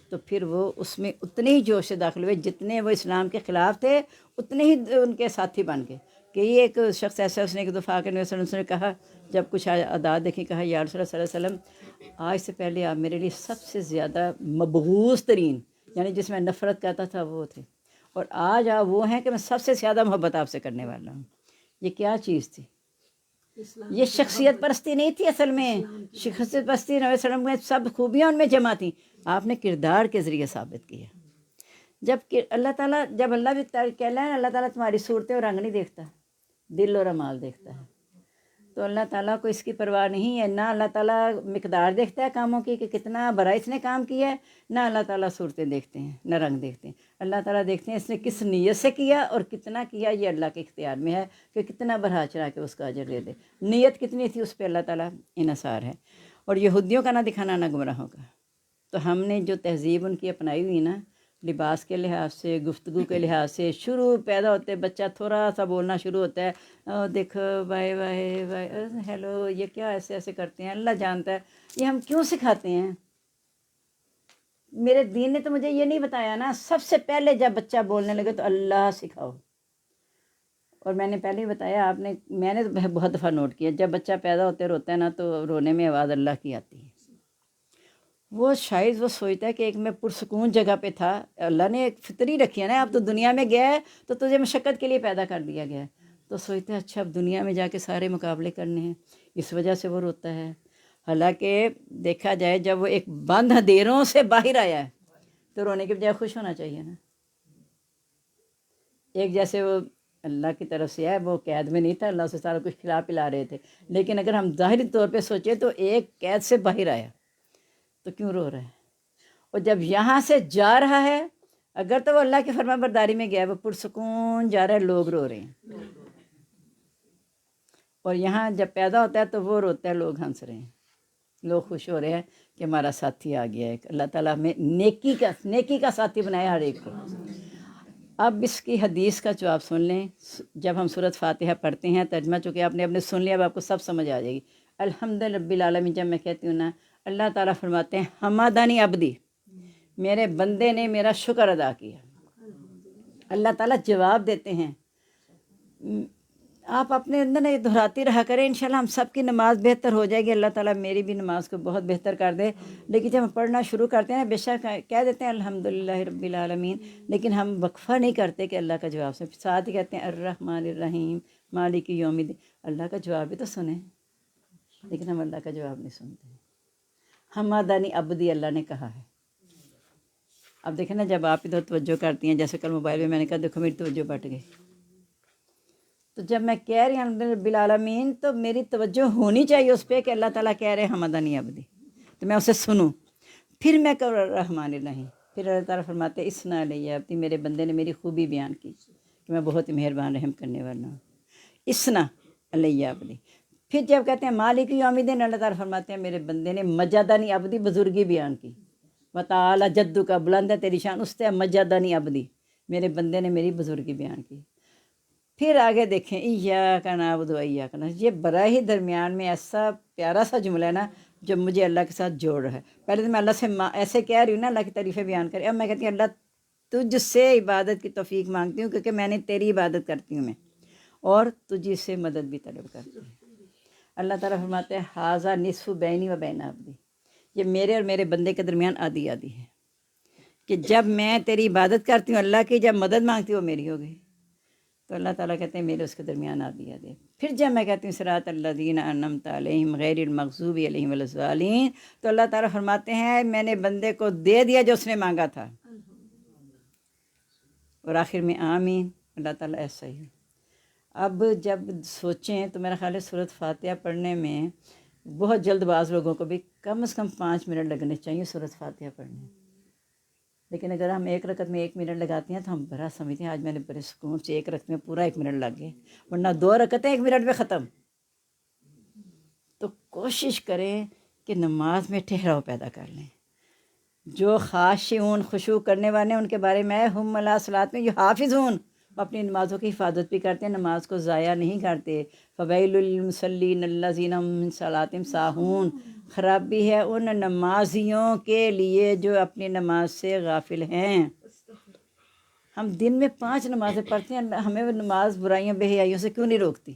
Speaker 1: تو پھر وہ اس میں اتنے ہی جوش سے داخل ہوئے، جتنے وہ اسلام کے خلاف تھے اتنے ہی ان کے ساتھی بن گئے۔ کہ یہ ایک شخص ایسا، اس نے ایک دفعہ کے نبی صلی اللہ علیہ وسلم نے کہا، جب کچھ عادات دیکھی، کہا یا رسول اللہ صلی اللہ علیہ وسلم آج سے پہلے آپ میرے لیے سب سے زیادہ مبغوض ترین، یعنی جس میں نفرت کرتا تھا وہ تھے، اور آج آپ وہ ہیں کہ میں سب سے زیادہ محبت آپ سے کرنے والا ہوں۔ یہ کیا چیز تھی؟ یہ شخصیت پرستی نہیں تھی اصل میں، شخصیت پرستی نبی صلی اللہ علیہ وسلم میں سب خوبیاں ان میں جمع تھیں، آپ نے کردار کے ذریعے ثابت کیا۔ جب کہ اللہ تعالیٰ، جب اللہ بھی کہہ رہا ہے اللہ تعالیٰ تمہاری صورتیں اور رنگ نہیں دیکھتا، دل اور اعمال دیکھتا ہے، تو اللہ تعالیٰ کو اس کی پرواہ نہیں ہے، نہ اللہ تعالیٰ مقدار دیکھتا ہے کاموں کی کہ کتنا بڑا اس نے کام کیا ہے، نہ اللہ تعالیٰ صورتیں دیکھتے ہیں، نہ رنگ دیکھتے ہیں۔ اللہ تعالیٰ دیکھتے ہیں اس نے کس نیت سے کیا اور کتنا کیا، یہ اللہ کے اختیار میں ہے کہ کتنا بڑھا چڑھا کے اس کا اجر دے دے۔ نیت کتنی تھی اس پہ اللہ تعالیٰ انحصار ہے۔ اور یہودیوں کا نہ دکھانا نہ گمراہوں کا۔ تو ہم نے جو تہذیب ان کی اپنائی ہوئی نا، لباس کے لحاظ سے، گفتگو کے لحاظ سے، شروع پیدا ہوتے بچہ تھوڑا سا بولنا شروع ہوتا ہے، دیکھو بائے بائے بائے، ہیلو، یہ کیا ایسے ایسے کرتے ہیں، اللہ جانتا ہے یہ ہم کیوں سکھاتے ہیں۔ میرے دین نے تو مجھے یہ نہیں بتایا نا، سب سے پہلے جب بچہ بولنے لگے تو اللہ سکھاؤ۔ اور میں نے پہلے ہی بتایا، میں نے بہت دفعہ نوٹ کیا، جب بچہ پیدا ہوتے روتا ہے نا تو رونے میں آواز اللہ کی آتی ہے۔ وہ شاید وہ سوچتا ہے کہ ایک میں پرسکون جگہ پہ تھا، اللہ نے ایک فطری رکھی ہے نا، اب تو دنیا میں گیا ہے تو تجھے مشقت کے لیے پیدا کر دیا گیا ہے، تو سوچتا ہے اچھا اب دنیا میں جا کے سارے مقابلے کرنے ہیں، اس وجہ سے وہ روتا ہے۔ حالانکہ دیکھا جائے جب وہ ایک بند اندھیروں سے باہر آیا ہے تو رونے کے بجائے خوش ہونا چاہیے نا۔ ایک جیسے وہ اللہ کی طرف سے ہے، وہ قید میں نہیں تھا، اللہ سے سارا کچھ کھلا پلا رہے تھے، لیکن اگر ہم ظاہری طور پہ سوچیں تو ایک قید سے باہر آیا تو کیوں رو رہا ہے؟ اور جب یہاں سے جا رہا ہے، اگر تو وہ اللہ کی فرما برداری میں گیا ہے، وہ پرسکون جا رہا ہے، لوگ رو رہے ہیں، اور یہاں جب پیدا ہوتا ہے تو وہ روتا ہے، لوگ ہنس رہے ہیں، لوگ خوش ہو رہے ہیں کہ ہمارا ساتھی آ گیا ہے۔ اللہ تعالیٰ میں نیکی کا ساتھی بنایا ہر ایک کو۔ اب اس کی حدیث کا جو آپ سن لیں، جب ہم سورۃ فاتحہ پڑھتے ہیں، ترجمہ چونکہ آپ نے اپنے سن لیا، اب آپ کو سب سمجھ آ جائے گی۔ الحمد رب العالمین جب میں کہتی ہوں نا، اللہ تعالیٰ فرماتے ہیں حمدنی عبدی، میرے بندے نے میرا شکر ادا کیا۔ اللہ تعالیٰ جواب دیتے ہیں۔ آپ اپنے اندر یہ دہراتی رہا کریں، انشاءاللہ ہم سب کی نماز بہتر ہو جائے گی، اللہ تعالیٰ میری بھی نماز کو بہت بہتر کر دے۔ لیکن جب ہم پڑھنا شروع کرتے ہیں، بے شک کہہ دیتے ہیں الحمدللہ رب العالمین، لیکن ہم وقفہ نہیں کرتے کہ اللہ کا جواب سے، ساتھ ہی کہتے ہیں الرحمن الرحیم مالک یوم الدین، اللہ کا جواب بھی تو سنیں، لیکن ہم اللہ کا جواب نہیں سنتے۔ حمدنی عبدی اللہ نے کہا ہے۔ اب دیکھیں نا، جب آپ ادھر توجہ کرتی ہیں، جیسے کل موبائل میں نے کہا دیکھو میری توجہ بٹ گئی، تو جب میں کہہ رہی ہوں الحمد للہ رب العالمین تو میری توجہ ہونی چاہیے اس پہ کہ اللہ تعالیٰ کہہ رہے ہیں حمدنی عبدی، تو میں اسے سنوں، پھر میں کروں الرحمن الرحیم، پھر اللہ تعالیٰ فرماتے ہیں اثنا علیہ عبدی، میرے بندے نے میری خوبی بیان کی کہ میں بہت مہربان رحم کرنے والا ہوں، اثنا علیہ عبدی۔ پھر جب کہتے ہیں مالک یوم الدین، اللہ تعالیٰ فرماتے ہیں میرے بندے نے مجدنی عبدی، بزرگی بیان کی، وتعالی جدو کا، بلند ہے تیری شان، اس سے مجدنی عبدی، میرے بندے نے میری بزرگی بیان کی۔ پھر آگے دیکھیں ایاک نعبد و ایاک نستعین، یہ بڑا ہی درمیان میں ایسا پیارا سا جملہ ہے نا جو مجھے اللہ کے ساتھ جوڑ رہا ہے۔ پہلے تو میں اللہ سے ایسے کہہ رہی ہوں نا، اللہ کی تعریفیں بیان کر رہی ہوں، اب میں کہتی ہوں اللہ تجھ سے عبادت کی توفیق مانگتی ہوں، کیونکہ میں نے تیری عبادت کرتی ہوں میں، اور تجھ سے مدد بھی طلب کرتی ہوں۔ اللہ تعالیٰ فرماتے ہیں ھذا نصف بینی و بین عبدی، یہ میرے اور میرے بندے کے درمیان آدھی آدھی ہے، کہ جب میں تیری عبادت کرتی ہوں اللہ کی، جب مدد مانگتی ہوں وہ میری ہو گئی۔ تو اللہ تعالیٰ کہتے ہیں میرے اس کے درمیان آدیا دے. پھر جب میں کہتی ہوں صراط الذین انعمت علیہم غیر المغضوب علیہم ولا الضالین، تو اللہ تعالیٰ فرماتے ہیں میں نے بندے کو دے دیا جو اس نے مانگا تھا. اور آخر میں آمین. اللہ تعالیٰ ایسا ہی. اب جب سوچیں تو میرا خیال ہے سورۃ فاتحہ پڑھنے میں بہت جلد باز لوگوں کو بھی کم از کم 5 منٹ لگنے چاہیے سورۃ فاتحہ پڑھنے. لیکن اگر ہم ایک رکعت میں 1 منٹ لگاتے ہیں تو ہم بڑا سمجھتے ہیں آج میں نے بڑے سکون سے ایک رکعت میں پورا 1 منٹ لگ گئے، ورنہ 2 رکعتیں 1 منٹ میں ختم. تو کوشش کریں کہ نماز میں ٹھہراؤ پیدا کر لیں. جو خاشعون خشوع کرنے والے ہیں ان کے بارے میں ہم علی صلاتہم جو حافظون، اپنی نمازوں کی حفاظت بھی کرتے ہیں، نماز کو ضائع نہیں کرتے. فویل للمصلین الذین هم من صلاتہم ساہون، خرابی ہے ان نمازیوں کے لیے جو اپنی نماز سے غافل ہیں. ہم دن میں 5 نمازیں پڑھتے ہیں، ہمیں وہ نماز برائیوں بے حیائیوں سے کیوں نہیں روکتی؟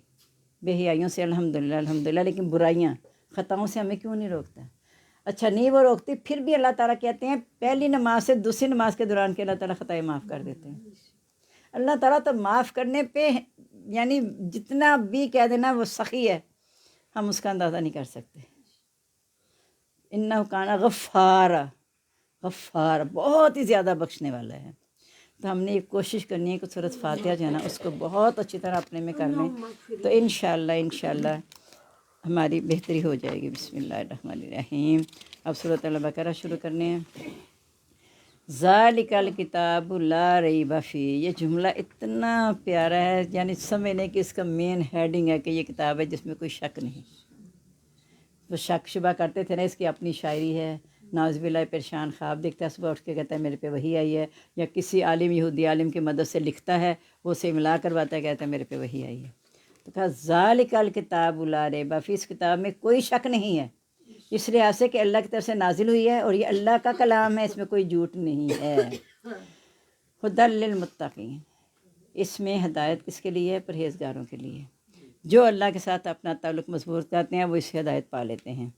Speaker 1: بے حیائیوں سے الحمدللہ، لیکن برائیاں خطاؤں سے ہمیں کیوں نہیں روکتا؟ اچھا نہیں وہ روکتی، پھر بھی اللہ تعالیٰ کہتے ہیں پہلی نماز سے دوسری نماز کے دوران کے اللہ تعالیٰ خطائیں معاف کر دیتے ہیں. اللہ تعالیٰ تو معاف کرنے پہ یعنی جتنا بھی کہہ دینا وہ سخی ہے، ہم اس کا اندازہ نہیں کر سکتے. انہ کان غفار، غفار بہت ہی زیادہ بخشنے والا ہے. تو ہم نے ایک کوشش کرنی ہے کہ سورۃ فاتحہ جو ہے نا اس کو بہت اچھی طرح اپنے میں کر لیں تو انشاءاللہ ہماری بہتری ہو جائے گی. بسم اللہ الرحمن الرحیم. اب سورۃ البقرہ شروع کرنے ہیں. ذالک الکتاب لا ریب فیہ، یہ جملہ اتنا پیارا ہے، یعنی سمجھنے کہ اس کا مین ہیڈنگ ہے کہ یہ کتاب ہے جس میں کوئی شک نہیں. وہ شک شبہ کرتے تھے نا اس کی اپنی شاعری ہے. ناز باللہ پریشان خواب دیکھتا ہے، صبح اٹھ کے کہتا ہے میرے پہ وحی آئی ہے، یا کسی عالم یہودی عالم کی مدد سے لکھتا ہے، وہ اسے املا کرواتا ہے، کہتا ہے میرے پہ وحی آئی ہے. تو کہا ذالک الکتاب لا ریب فیہ، اس کتاب میں کوئی شک نہیں ہے، اس لحاظ سے کہ اللہ کی طرف سے نازل ہوئی ہے اور یہ اللہ کا کلام ہے، اس میں کوئی جھوٹ نہیں ہے. ھدی للمتقین، اس میں ہدایت کس کے لیے ہے؟ پرہیزگاروں کے لیے. جو اللہ کے ساتھ اپنا تعلق مضبوط کرتے ہیں وہ اس سے ہدایت پا لیتے ہیں.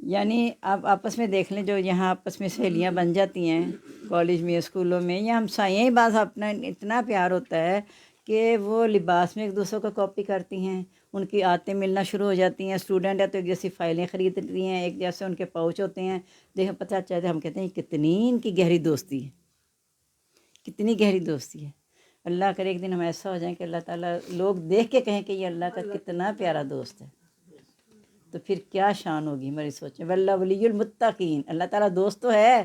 Speaker 1: یعنی آپ آپس میں دیکھ لیں، جو یہاں آپس میں سہیلیاں بن جاتی ہیں کالج میں اسکولوں میں یا ہمسائیاں ہی، بعض اپنا اتنا پیار ہوتا ہے کہ وہ لباس میں ایک دوسرے کو کاپی کرتی ہیں، ان کی عادتیں ملنا شروع ہو جاتی ہیں. اسٹوڈنٹ ہے تو ایک جیسی فائلیں خریدتی ہیں، ایک جیسے ان کے پاؤچ ہوتے ہیں. دیکھیں پتہ چلتا ہے، ہم کہتے ہیں کتنی ان کی گہری دوستی ہے، کتنی گہری دوستی ہے. اللہ کرے ایک دن ہم ایسا ہو جائیں کہ اللہ تعالیٰ لوگ دیکھ کے کہیں کہ یہ اللہ کا کتنا پیارا دوست ہے، تو پھر کیا شان ہوگی ہماری سوچیں. واللہ ولی المتقین، اللہ تعالیٰ دوست تو ہے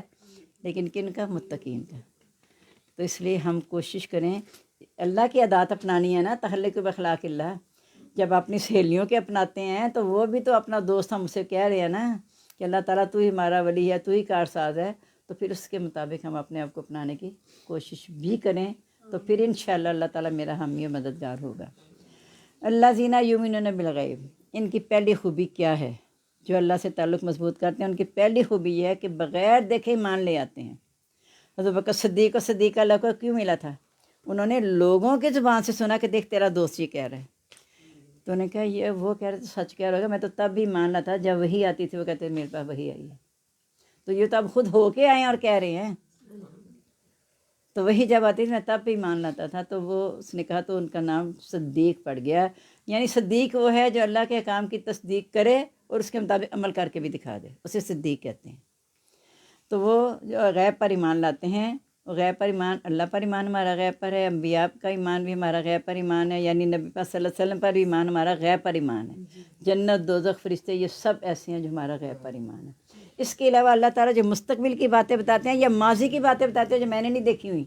Speaker 1: لیکن کن کا؟ متقین کا. تو اس لیے ہم کوشش کریں اللہ کی عادات اپنانی ہے نا، تخلق باخلاق اللہ. جب اپنی سہیلیوں کے اپناتے ہیں تو وہ بھی تو اپنا دوست ہم سے کہہ رہے ہیں نا کہ اللہ تعالیٰ تو ہی ہمارا ولی ہے، تو ہی کارساز ہے. تو پھر اس کے مطابق ہم اپنے آپ کو اپنانے کی کوشش بھی کریں تو پھر انشاءاللہ اللہ تعالیٰ میرا حامی و مددگار ہوگا. الذین یؤمنون بالغیب، ان کی پہلی خوبی کیا ہے؟ جو اللہ سے تعلق مضبوط کرتے ہیں ان کی پہلی خوبی یہ ہے کہ بغیر دیکھے ایمان لے آتے ہیں. حضرت بکر صدیق و صدیقہ اللہ کو کیوں ملا تھا؟ انہوں نے لوگوں کی زبان سے سنا کہ دیکھ تیرا دوست یہ کہہ رہا ہے. تو انہوں نے کہا یہ وہ کہہ رہے تو سچ کہہ رہا ہوگا، میں تو تب بھی مان رہا تھا جب وہی آتی تھی، وہ کہتے میرے پاس وہی آئی ہے. تو یہ تو اب خود ہو کے آئے ہیں اور کہہ رہے ہیں. تو وہی جب آتی تھی میں تب بھی مان لاتا تھا. تو وہ اس نے کہا تو ان کا نام صدیق پڑ گیا. یعنی صدیق وہ ہے جو اللہ کے احکام کی تصدیق کرے اور اس کے مطابق عمل کر کے بھی دکھا دے، اسے صدیق کہتے ہیں. تو وہ جو غیب پر ایمان لاتے ہیں، وہ غیب پر ایمان، اللہ پر ایمان ہمارا غیب پر ہے، انبیاء کا ایمان بھی ہمارا غیب پر ایمان ہے، یعنی نبی پاک صلی اللہ علیہ وسلم پر بھی ایمان ہمارا غیب پر ایمان ہے. جنت دوزخ فرشتے یہ سب ایسے ہیں جو ہمارا غیب پر ایمان ہے. اس کے علاوہ اللہ تعالیٰ جو مستقبل کی باتیں بتاتے ہیں یا ماضی کی باتیں بتاتے ہیں جو میں نے نہیں دیکھی ہوئی،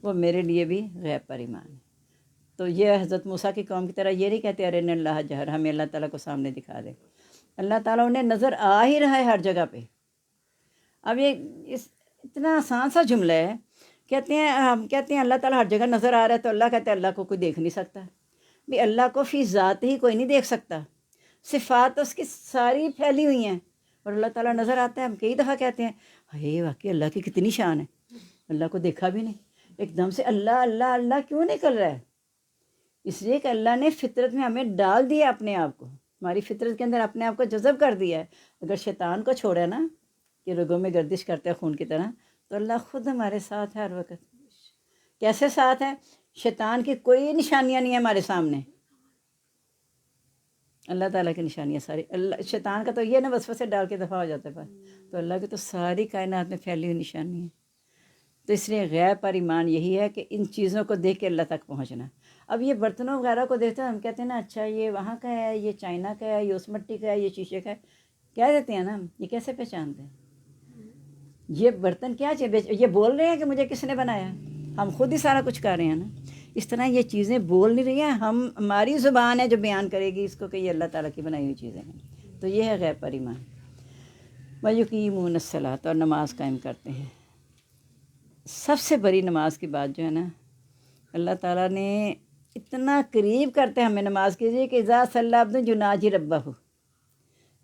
Speaker 1: وہ میرے لیے بھی غیب پر ایمان ہے. تو یہ حضرت موسیٰ کی قوم کی طرح یہ نہیں کہتے ارین اللہ جہر، ہمیں اللہ تعالیٰ کو سامنے دکھا دے. اللہ تعالیٰ انہیں نظر آ ہی رہا ہے ہر جگہ پہ. اب یہ اتنا آسان سا جملہ ہے، کہتے ہیں ہم کہتے ہیں اللہ تعالیٰ ہر جگہ نظر آ رہا ہے، تو اللہ کہتے ہیں اللہ کو کوئی دیکھ نہیں سکتا. بھی اللہ کو فی ذات ہی کوئی نہیں دیکھ سکتا، صفات اس کی ساری پھیلی ہوئی ہیں اور اللہ تعالیٰ نظر آتا ہے. ہم کئی دفعہ کہتے ہیں ہے واقعی اللہ کی کتنی شان ہے، اللہ کو دیکھا بھی نہیں. ایک دم سے اللہ اللہ اللہ کیوں نکل رہا ہے؟ اس لیے کہ اللہ نے فطرت میں ہمیں ڈال دیا اپنے آپ کو، ہماری فطرت کے اندر اپنے آپ کو جذب کر دیا ہے. اگر شیطان کو چھوڑے نا کہ رگوں میں گردش کرتا ہے خون کی طرح، تو اللہ خود ہمارے ساتھ ہے ہر وقت. کیسے ساتھ ہے شیطان کی کوئی نشانیاں نہیں ہیں ہمارے سامنے، اللہ تعالیٰ کی نشانیاں ساری۔ اللہ شیطان کا تو یہ نا وسوسے ڈال کے دفاع ہو جاتا ہے، تو اللہ کی تو ساری کائنات میں پھیلی ہوئی نشانی ہے۔ تو اس لیے غیب پر ایمان یہی ہے کہ ان چیزوں کو دیکھ کے اللہ تک پہنچنا۔ اب یہ برتنوں وغیرہ کو دیکھتے ہیں ہم کہتے ہیں نا اچھا یہ وہاں کا ہے، یہ چائنا کا ہے، یہ اس مٹی کا ہے، یہ شیشے کا ہے، کہہ دیتے ہیں نا ہم، یہ کیسے پہچانتے ہیں؟ یہ برتن کیا چیز، یہ بول رہے ہیں کہ مجھے کس نے بنایا، ہم خود ہی سارا کچھ کر رہے ہیں نا۔ اس طرح یہ چیزیں بول نہیں رہی ہیں، ہماری زبان ہے جو بیان کرے گی اس کو کہ یہ اللہ تعالیٰ کی بنائی ہوئی چیزیں ہیں۔ تو یہ ہے غیب پر ایمان۔ وَيُقِيمُونَ الصَّلَاةَ، اور نماز قائم کرتے ہیں۔ سب سے بڑی نماز کی بات جو ہے نا، اللہ تعالیٰ نے اتنا قریب کرتے ہیں ہمیں نماز کیجیے کہ اذا صلی عبد يناجي ربہ،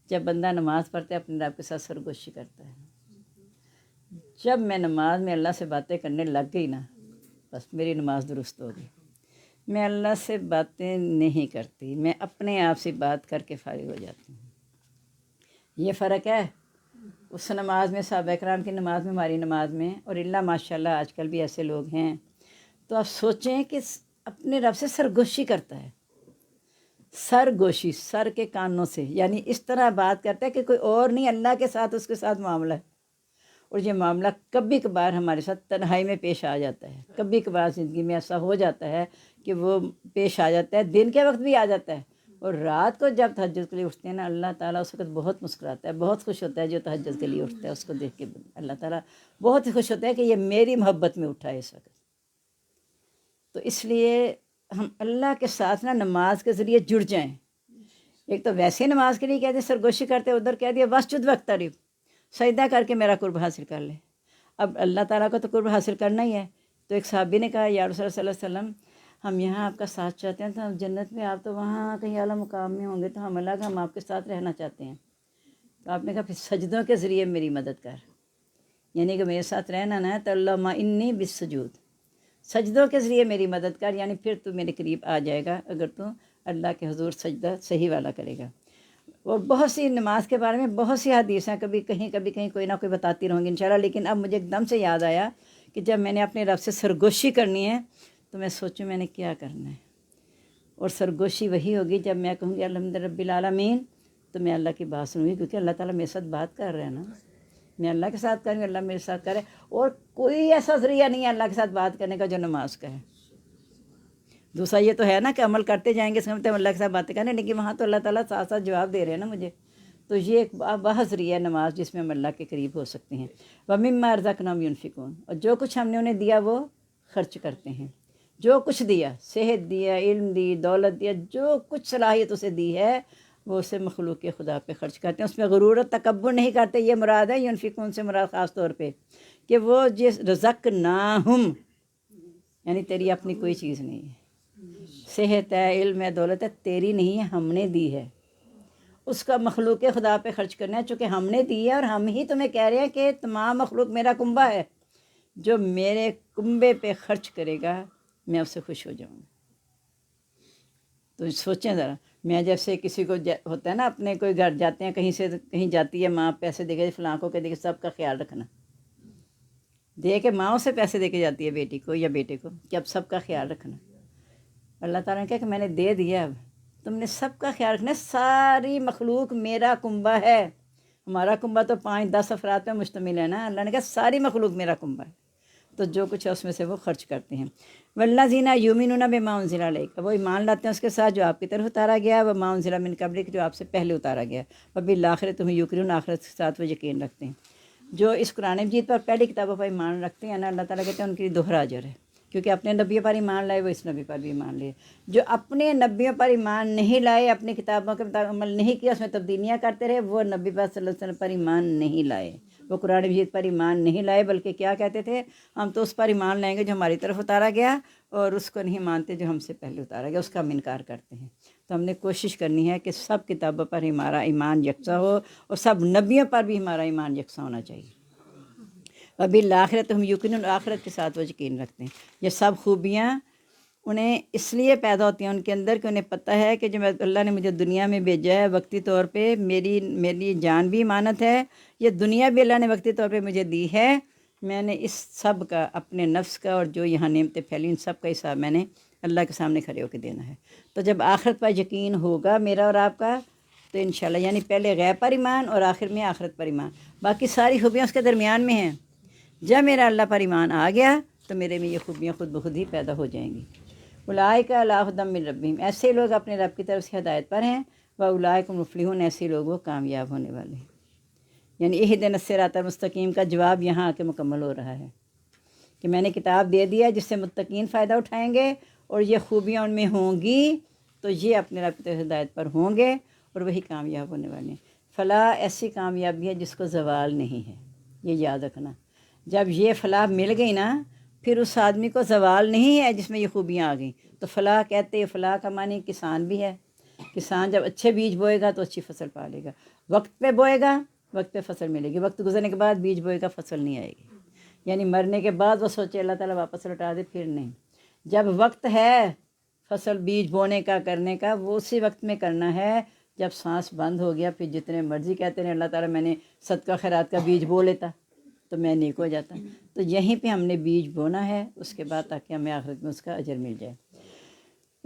Speaker 1: جب بندہ نماز پڑھتا ہے اپنے رب کے ساتھ سرگوشی کرتا ہے۔ جب میں نماز میں اللہ سے باتیں کرنے لگ گئی نا، بس میری نماز درست ہو گئی۔ میں اللہ سے باتیں نہیں کرتی، میں اپنے آپ سے بات کر کے فارغ ہو جاتی ہوں۔ یہ فرق ہے اس نماز میں، صحابہ کرام کی نماز میں، ہماری نماز میں، اور اللہ ماشاءاللہ آج کل بھی ایسے لوگ ہیں۔ تو آپ سوچیں کہ اپنے رب سے سرگوشی کرتا ہے، سرگوشی، سر کے کانوں سے، یعنی اس طرح بات کرتا ہے کہ کوئی اور نہیں، اللہ کے ساتھ اس کے ساتھ معاملہ ہے۔ اور یہ معاملہ کبھی کبھار ہمارے ساتھ تنہائی میں پیش آ جاتا ہے، کبھی کبھار زندگی میں ایسا ہو جاتا ہے کہ وہ پیش آ جاتا ہے، دن کے وقت بھی آ جاتا ہے۔ اور رات کو جب تہجد کے لیے اٹھتے ہیں نا، اللہ تعالیٰ اس وقت بہت مسکراتا ہے، بہت خوش ہوتا ہے جو تہجد کے لیے اٹھتا ہے، اس کو دیکھ کے اللہ تعالیٰ بہت ہی خوش ہوتا ہے کہ یہ میری محبت میں اٹھا ہے اس وقت۔ تو اس لیے ہم اللہ کے ساتھ نا نماز کے ذریعے جڑ جائیں۔ ایک تو ویسے نماز کے لیے کہتے ہیں سرگوشی کرتے، ادھر کہہ دیا وسجد واقترب، سجدہ کر کے میرا قرب حاصل کر لے۔ اب اللہ تعالیٰ کو تو قرب حاصل کرنا ہی ہے۔ تو ایک صحابی نے کہا یا رسول اللہ صلی اللہ علیہ وسلم، ہم یہاں آپ کا ساتھ چاہتے ہیں، تو ہم جنت میں آپ تو وہاں کہیں اعلیٰ مقام میں ہوں گے، تو ہم اللہ کا ہم آپ کے ساتھ رہنا چاہتے ہیں۔ تو آپ نے کہا پھر سجدوں کے ذریعے میری مدد کر، یعنی کہ میرے ساتھ رہنا نا، تو اللہم انی بالسجود، سجدوں کے ذریعے میری مدد کر، یعنی پھر تو میرے قریب آ جائے گا اگر تو اللہ کے حضور سجدہ صحیح والا کرے گا۔ اور بہت سی نماز کے بارے میں بہت سی حدیث ہیں، کبھی کہیں کوئی نہ کوئی بتاتی رہوں گی انشاءاللہ، لیکن اب مجھے ایک دم سے یاد آیا کہ جب میں نے اپنے رب سے سرگوشی کرنی ہے تو میں سوچوں میں نے کیا کرنا ہے۔ اور سرگوشی وہی ہوگی جب میں کہوں گی الحمد رب العالمین، تو میں اللہ کی بات سنوں گی، کیونکہ اللہ تعالیٰ میرے ساتھ بات کر رہا ہے نا، میں اللہ کے ساتھ کروں گی، اللہ میرے ساتھ کرے۔ اور کوئی ایسا ذریعہ نہیں ہے اللہ کے ساتھ بات کرنے کا جو نماز کا ہے۔ دوسرا یہ تو ہے نا کہ عمل کرتے جائیں گے، سمجھتے ہیں اللہ کے ساتھ باتیں کریں، لیکن وہاں تو اللہ تعالیٰ ساتھ ساتھ جواب دے رہے ہیں نا مجھے۔ تو یہ ایک بہت ذریعہ ہے نماز جس میں ہم اللہ کے قریب ہو سکتے ہیں۔ وَمِمَّا رَزَقْنَاهُمْ يُنْفِقُونَ، اور جو کچھ ہم نے انہیں دیا وہ خرچ کرتے ہیں۔ جو کچھ دیا، صحت دیا، علم دی، دولت دیا، جو کچھ صلاحیت اسے دی ہے وہ اسے مخلوق کے خدا پہ خرچ کرتے ہیں، اس میں غرور و تکبر نہیں کرتے۔ یہ مراد ہے ينفقون سے مراد خاص طور پہ کہ وہ جس رزقناہم، یعنی تیری اپنی کوئی چیز نہیں ہے، صحت ہے، علم ہے، دولت ہے، تیری نہیں ہے، ہم نے دی ہے، اس کا مخلوق خدا پہ خرچ کرنا ہے، چونکہ ہم نے دی ہے۔ اور ہم ہی تمہیں کہہ رہے ہیں کہ تمام مخلوق میرا کنبہ ہے، جو میرے کنبے پہ خرچ کرے گا میں اس سے خوش ہو جاؤں گا۔ تو سوچیں ذرا، میں جیسے کسی کو ہوتا ہے نا، اپنے کوئی گھر جاتے ہیں، کہیں سے کہیں جاتی ہے ماں، پیسے دے کے فلاں کو کہ دیکھے سب کا خیال رکھنا، دے کے ماں سے پیسے دے کے جاتی ہے بیٹی کو یا بیٹے کو کہ اب سب کا خیال رکھنا۔ اللہ تعالیٰ نے کہا کہ میں نے دے دیا، اب تم نے سب کا خیال رکھنا ہے، ساری مخلوق میرا کنبہ ہے۔ ہمارا کنبہ تو 5-10 افراد پہ مشتمل ہے نا، اللہ نے کہا ساری مخلوق میرا کنبہ ہے، تو جو کچھ ہے اس میں سے وہ خرچ کرتے ہیں۔ وَالَّذِينَ يُؤْمِنُونَ بِمَا أُنزِلَ إِلَيْكَ، وہ ایمان لاتے ہیں اس کے ساتھ جو آپ کی طرف اتارا گیا، وَمَا أُنزِلَ مِن قَبْلِكَ، جو آپ سے پہلے اتارا گیا، وَبِالْآخِرَةِ هُمْ يُوقِنُونَ، آخرت کے ساتھ وہ یقین رکھتے ہیں۔ جو اس قرآن مجید پر پہلی کتابوں پر ایمان رکھتے ہیں نا، اللہ تعالیٰ کہتے ہیں ان کے لیے دوہرا اجر ہے، کیونکہ اپنے نبیوں پر ایمان لائے وہ اس نبی پر بھی ایمان لائے۔ جو اپنے نبیوں پر ایمان نہیں لائے، اپنی کتابوں کے مطابق عمل نہیں کیا، اس میں تبدیلیاں کرتے رہے، وہ نبی پاک صلی اللہ علیہ وسلم پر ایمان نہیں لائے، وہ قرآن مجید پر ایمان نہیں لائے، بلکہ کیا کہتے تھے، ہم تو اس پر ایمان لائیں گے جو ہماری طرف اتارا گیا، اور اس کو نہیں مانتے جو ہم سے پہلے اتارا گیا، اس کا ہم انکار کرتے ہیں۔ تو ہم نے کوشش کرنی ہے کہ سب کتابوں پر ہمارا ایمان یکساں ہو، اور سب نبیوں پر بھی ہمارا ایمان یکساں ہونا چاہیے۔ وَبِالْآخِرَةِ هُمْ يُوقِنُونَ، آخرت کے ساتھ وہ یقین رکھتے ہیں۔ یہ سب خوبیاں انہیں اس لیے پیدا ہوتی ہیں ان کے اندر کہ انہیں پتہ ہے کہ جو اللہ نے مجھے دنیا میں بھیجا ہے وقتی طور پہ، میری جان بھی امانت ہے، یہ دنیا بھی اللہ نے وقتی طور پہ مجھے دی ہے، میں نے اس سب کا، اپنے نفس کا اور جو یہاں نعمتیں پھیلی، ان سب کا حساب میں نے اللہ کے سامنے کھڑے ہو کے دینا ہے۔ تو جب آخرت پر یقین ہوگا میرا اور آپ کا، تو انشاءاللہ یعنی پہلے غیب پر ایمان اور آخر میں آخرت پر ایمان، باقی ساری خوبیاں اس کے درمیان میں ہیں۔ جب میرا اللہ پر ایمان آ گیا تو میرے میں یہ خوبیاں خود بخود ہی پیدا ہو جائیں گی۔ اولئک علی ھدی من ربہم، ایسے لوگ اپنے رب کی طرف سے ہدایت پر ہیں، واولئک هم المفلحون، ایسے لوگ وہ کامیاب ہونے والے ہیں۔ یعنی اہدنا الصراط المستقیم کا جواب یہاں آ کے مکمل ہو رہا ہے کہ میں نے کتاب دے دیا جس سے متقین فائدہ اٹھائیں گے، اور یہ خوبیاں ان میں ہوں گی تو یہ اپنے رب کی ہدایت پر ہوں گے اور وہی کامیاب ہونے والے ہیں۔ فلاح ایسی کامیابی ہے جس کو زوال نہیں ہے، یہ یاد رکھنا۔ جب یہ فلاح مل گئی نا، پھر اس آدمی کو زوال نہیں ہے جس میں یہ خوبیاں آ گئیں۔ تو فلاح کہتے ہیں، فلاح کا معنی کسان بھی ہے۔ کسان جب اچھے بیج بوئے گا تو اچھی فصل پا لے گا، وقت پہ بوئے گا وقت پہ فصل ملے گی، وقت گزرنے کے بعد بیج بوئے گا فصل نہیں آئے گی، یعنی مرنے کے بعد وہ سوچے اللہ تعالیٰ واپس لوٹا دے، پھر نہیں۔ جب وقت ہے فصل بیج بونے کا، کرنے کا، وہ اسی وقت میں کرنا ہے۔ جب سانس بند ہو گیا، پھر جتنے مرضی کہتے ہیں اللہ تعالیٰ میں نے صدقہ خیرات کا بیج بو لیتا تو میں نیک ہو جاتا۔ تو یہیں پہ ہم نے بیج بونا ہے، اس کے بعد تاکہ ہمیں آخرت میں اس کا اجر مل جائے۔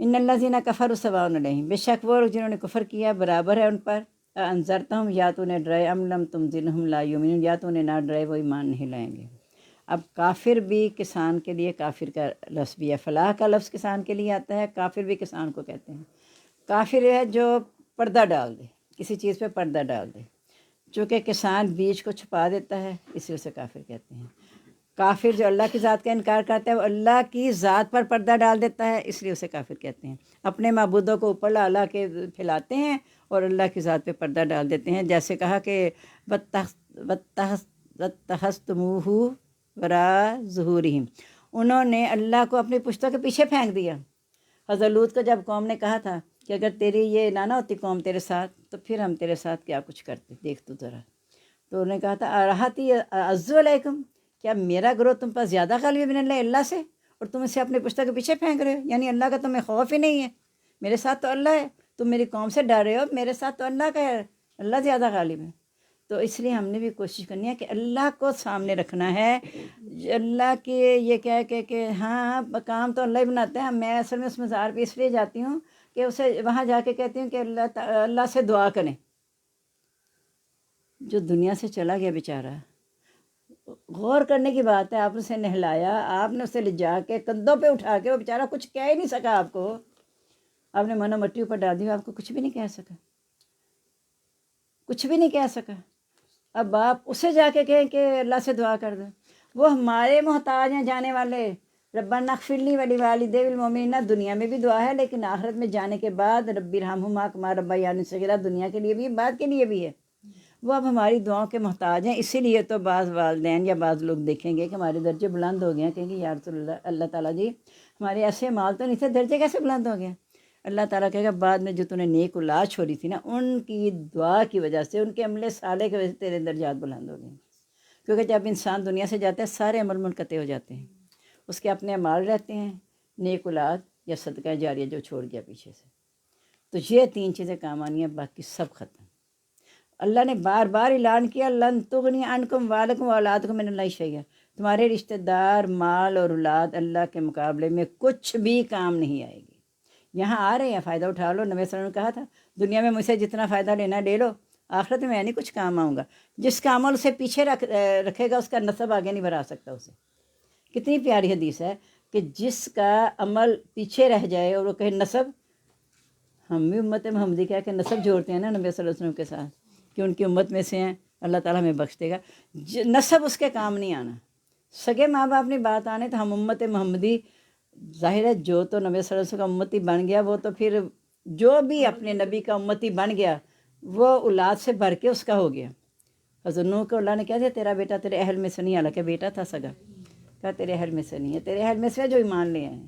Speaker 1: ان الذین کفروا سواء علیہم، بے شک وہ جنہوں نے کفر کیا برابر ہے ان پر، انذرتہم، یا تو انہیں ڈرائے، ام لم تنذرہم لا یؤمنون، یا تو انہیں نہ ڈرائے وہ ایمان نہیں لائیں گے۔ اب کافر بھی کسان کے لیے، کافر کا لفظ بھی ہے، فلاح کا لفظ کسان کے لیے آتا ہے، کافر بھی کسان کو کہتے ہیں۔ کافر ہے جو پردہ ڈال دے، کسی چیز پہ پردہ ڈال دے، چونکہ کسان بیج کو چھپا دیتا ہے، اس لیے اسے کافر کہتے ہیں۔ کافر جو اللہ کی ذات کا انکار کرتا ہے، وہ اللہ کی ذات پر پردہ ڈال دیتا ہے، اس لیے اسے کافر کہتے ہیں۔ اپنے معبودوں کو اوپر لا کے پھیلاتے ہیں اور اللہ کی ذات پہ پردہ ڈال دیتے ہیں، جیسے کہا کہ وَاتَّخَذْتُمُوهُ وَرَاءَ ظُهُورِهِمْ، انہوں نے اللہ کو اپنی پشتوں کے پیچھے پھینک دیا۔ حضرت لوط کو جب قوم نے کہا تھا کہ اگر تیری یہ نہ ہوتی قوم تیرے ساتھ تو پھر ہم تیرے ساتھ کیا کچھ کرتے، دیکھ تو ذرا۔ تو انہوں نے کہا تھا اَرَحَتِي أَعَزُّ عَلَيْكُمْ، کیا میرا گروہ تم پر زیادہ غالب ہے من اللہ سے، اور تم اسے اپنے پشتوں کے پیچھے پھینک رہے ہو، یعنی اللہ کا تمہیں خوف ہی نہیں ہے۔ میرے ساتھ تو اللہ ہے، تم میری قوم سے ڈر رہے ہو، میرے ساتھ تو اللہ کا ہے، اللہ زیادہ غالب ہے۔ تو اس لیے ہم نے بھی کوشش کرنی ہے کہ اللہ کو سامنے رکھنا ہے۔ اللہ کے یہ کیا ہے کہ ہاں کام تو اللہ ہی بناتا ہے، میں اصل میں اس مزار پہ اس لیے جاتی ہوں کہ اسے وہاں جا کے کہتی ہوں کہ اللہ سے دعا کریں۔ جو دنیا سے چلا گیا بیچارہ، غور کرنے کی بات ہے، آپ نے اسے نہلایا، آپ نے اسے لے جا کے کندھوں پہ اٹھا کے، وہ بیچارہ کچھ کہہ ہی نہیں سکا آپ کو، آپ نے منو مٹی اوپر ڈال دی، آپ کو کچھ بھی نہیں کہہ سکا، کچھ بھی نہیں کہہ سکا۔ اب آپ اسے جا کے کہیں کہ اللہ سے دعا کر دیں، وہ ہمارے محتاج ہیں جانے والے۔ ربنا اغفر لی ولوالدی والمؤمنین، دنیا میں بھی دعا ہے لیکن آخرت میں جانے کے بعد رب ارحمہما کما ربیانی صغیرا، دنیا کے لیے بھی بعد کے لیے بھی ہے۔ وہ اب ہماری دعاؤں کے محتاج ہیں، اسی لیے تو بعض والدین یا بعض لوگ دیکھیں گے کہ ہمارے درجے بلند ہو گئے ہیں، کہیں گے یا رسول اللہ تعالیٰ جی ہمارے ایسے مال تو نہیں تھے، درجے کیسے بلند ہو گئے؟ اللہ تعالیٰ کہے گا بعد میں جو تو نے نیک اولاد چھوڑی تھی نا، ان کی دعا کی وجہ سے، ان کے عمل صالح کی وجہ سے تیرے درجات بلند ہو گئے۔ کیونکہ جب انسان دنیا سے جاتا ہے سارے عمل منقطع ہو جاتے ہیں، اس کے اپنے اعمال رہتے ہیں، نیک اولاد یا صدقہ جاریہ جو چھوڑ گیا پیچھے سے۔ تو یہ تین چیزیں کام آنی ہیں، باقی سب ختم۔ اللہ نے بار بار اعلان کیا لن تغنی عنکم اموالکم واولادکم من اللہ شیئا، تمہارے رشتہ دار، مال اور اولاد اللہ کے مقابلے میں کچھ بھی کام نہیں آئے گی۔ یہاں آ رہے ہیں فائدہ اٹھا لو، نبی صلی اللہ علیہ وسلم نے کہا تھا دنیا میں مجھ سے جتنا فائدہ لینا لے لو، آخرت میں نہیں کچھ کام آؤں گا۔ جس کا عمل اسے پیچھے رکھے گا اس کا نسب آگے نہیں بڑھا سکتا اسے۔ کتنی پیاری حدیث ہے کہ جس کا عمل پیچھے رہ جائے اور وہ کہے نسب، ہم بھی امت محمدی کہہ کے نسب جوڑتے ہیں نا نبی صلی اللہ علیہ وسلم کے ساتھ کہ ان کی امت میں سے ہیں، اللہ تعالیٰ ہمیں بخش دے گا۔ نسب اس کے کام نہیں آنا، سگے ماں باپ نے بات آنے تو ہم امت محمدی، ظاہر ہے جو تو نبی صلی اللہ علیہ وسلم کا امتی بن گیا، وہ تو پھر جو بھی اپنے نبی کا امتی بن گیا وہ اولاد سے بھر کے اس کا ہو گیا۔ حضرت نوح کو اللہ نے کہا دیا تیرا بیٹا تیرے اہل میں سے نہیں، حالانکہ بیٹا تھا سگا، کہا تیرے اہل میں سے نہیں ہے، تیرے اہل میں سے جو ایمان لے آئے ہیں۔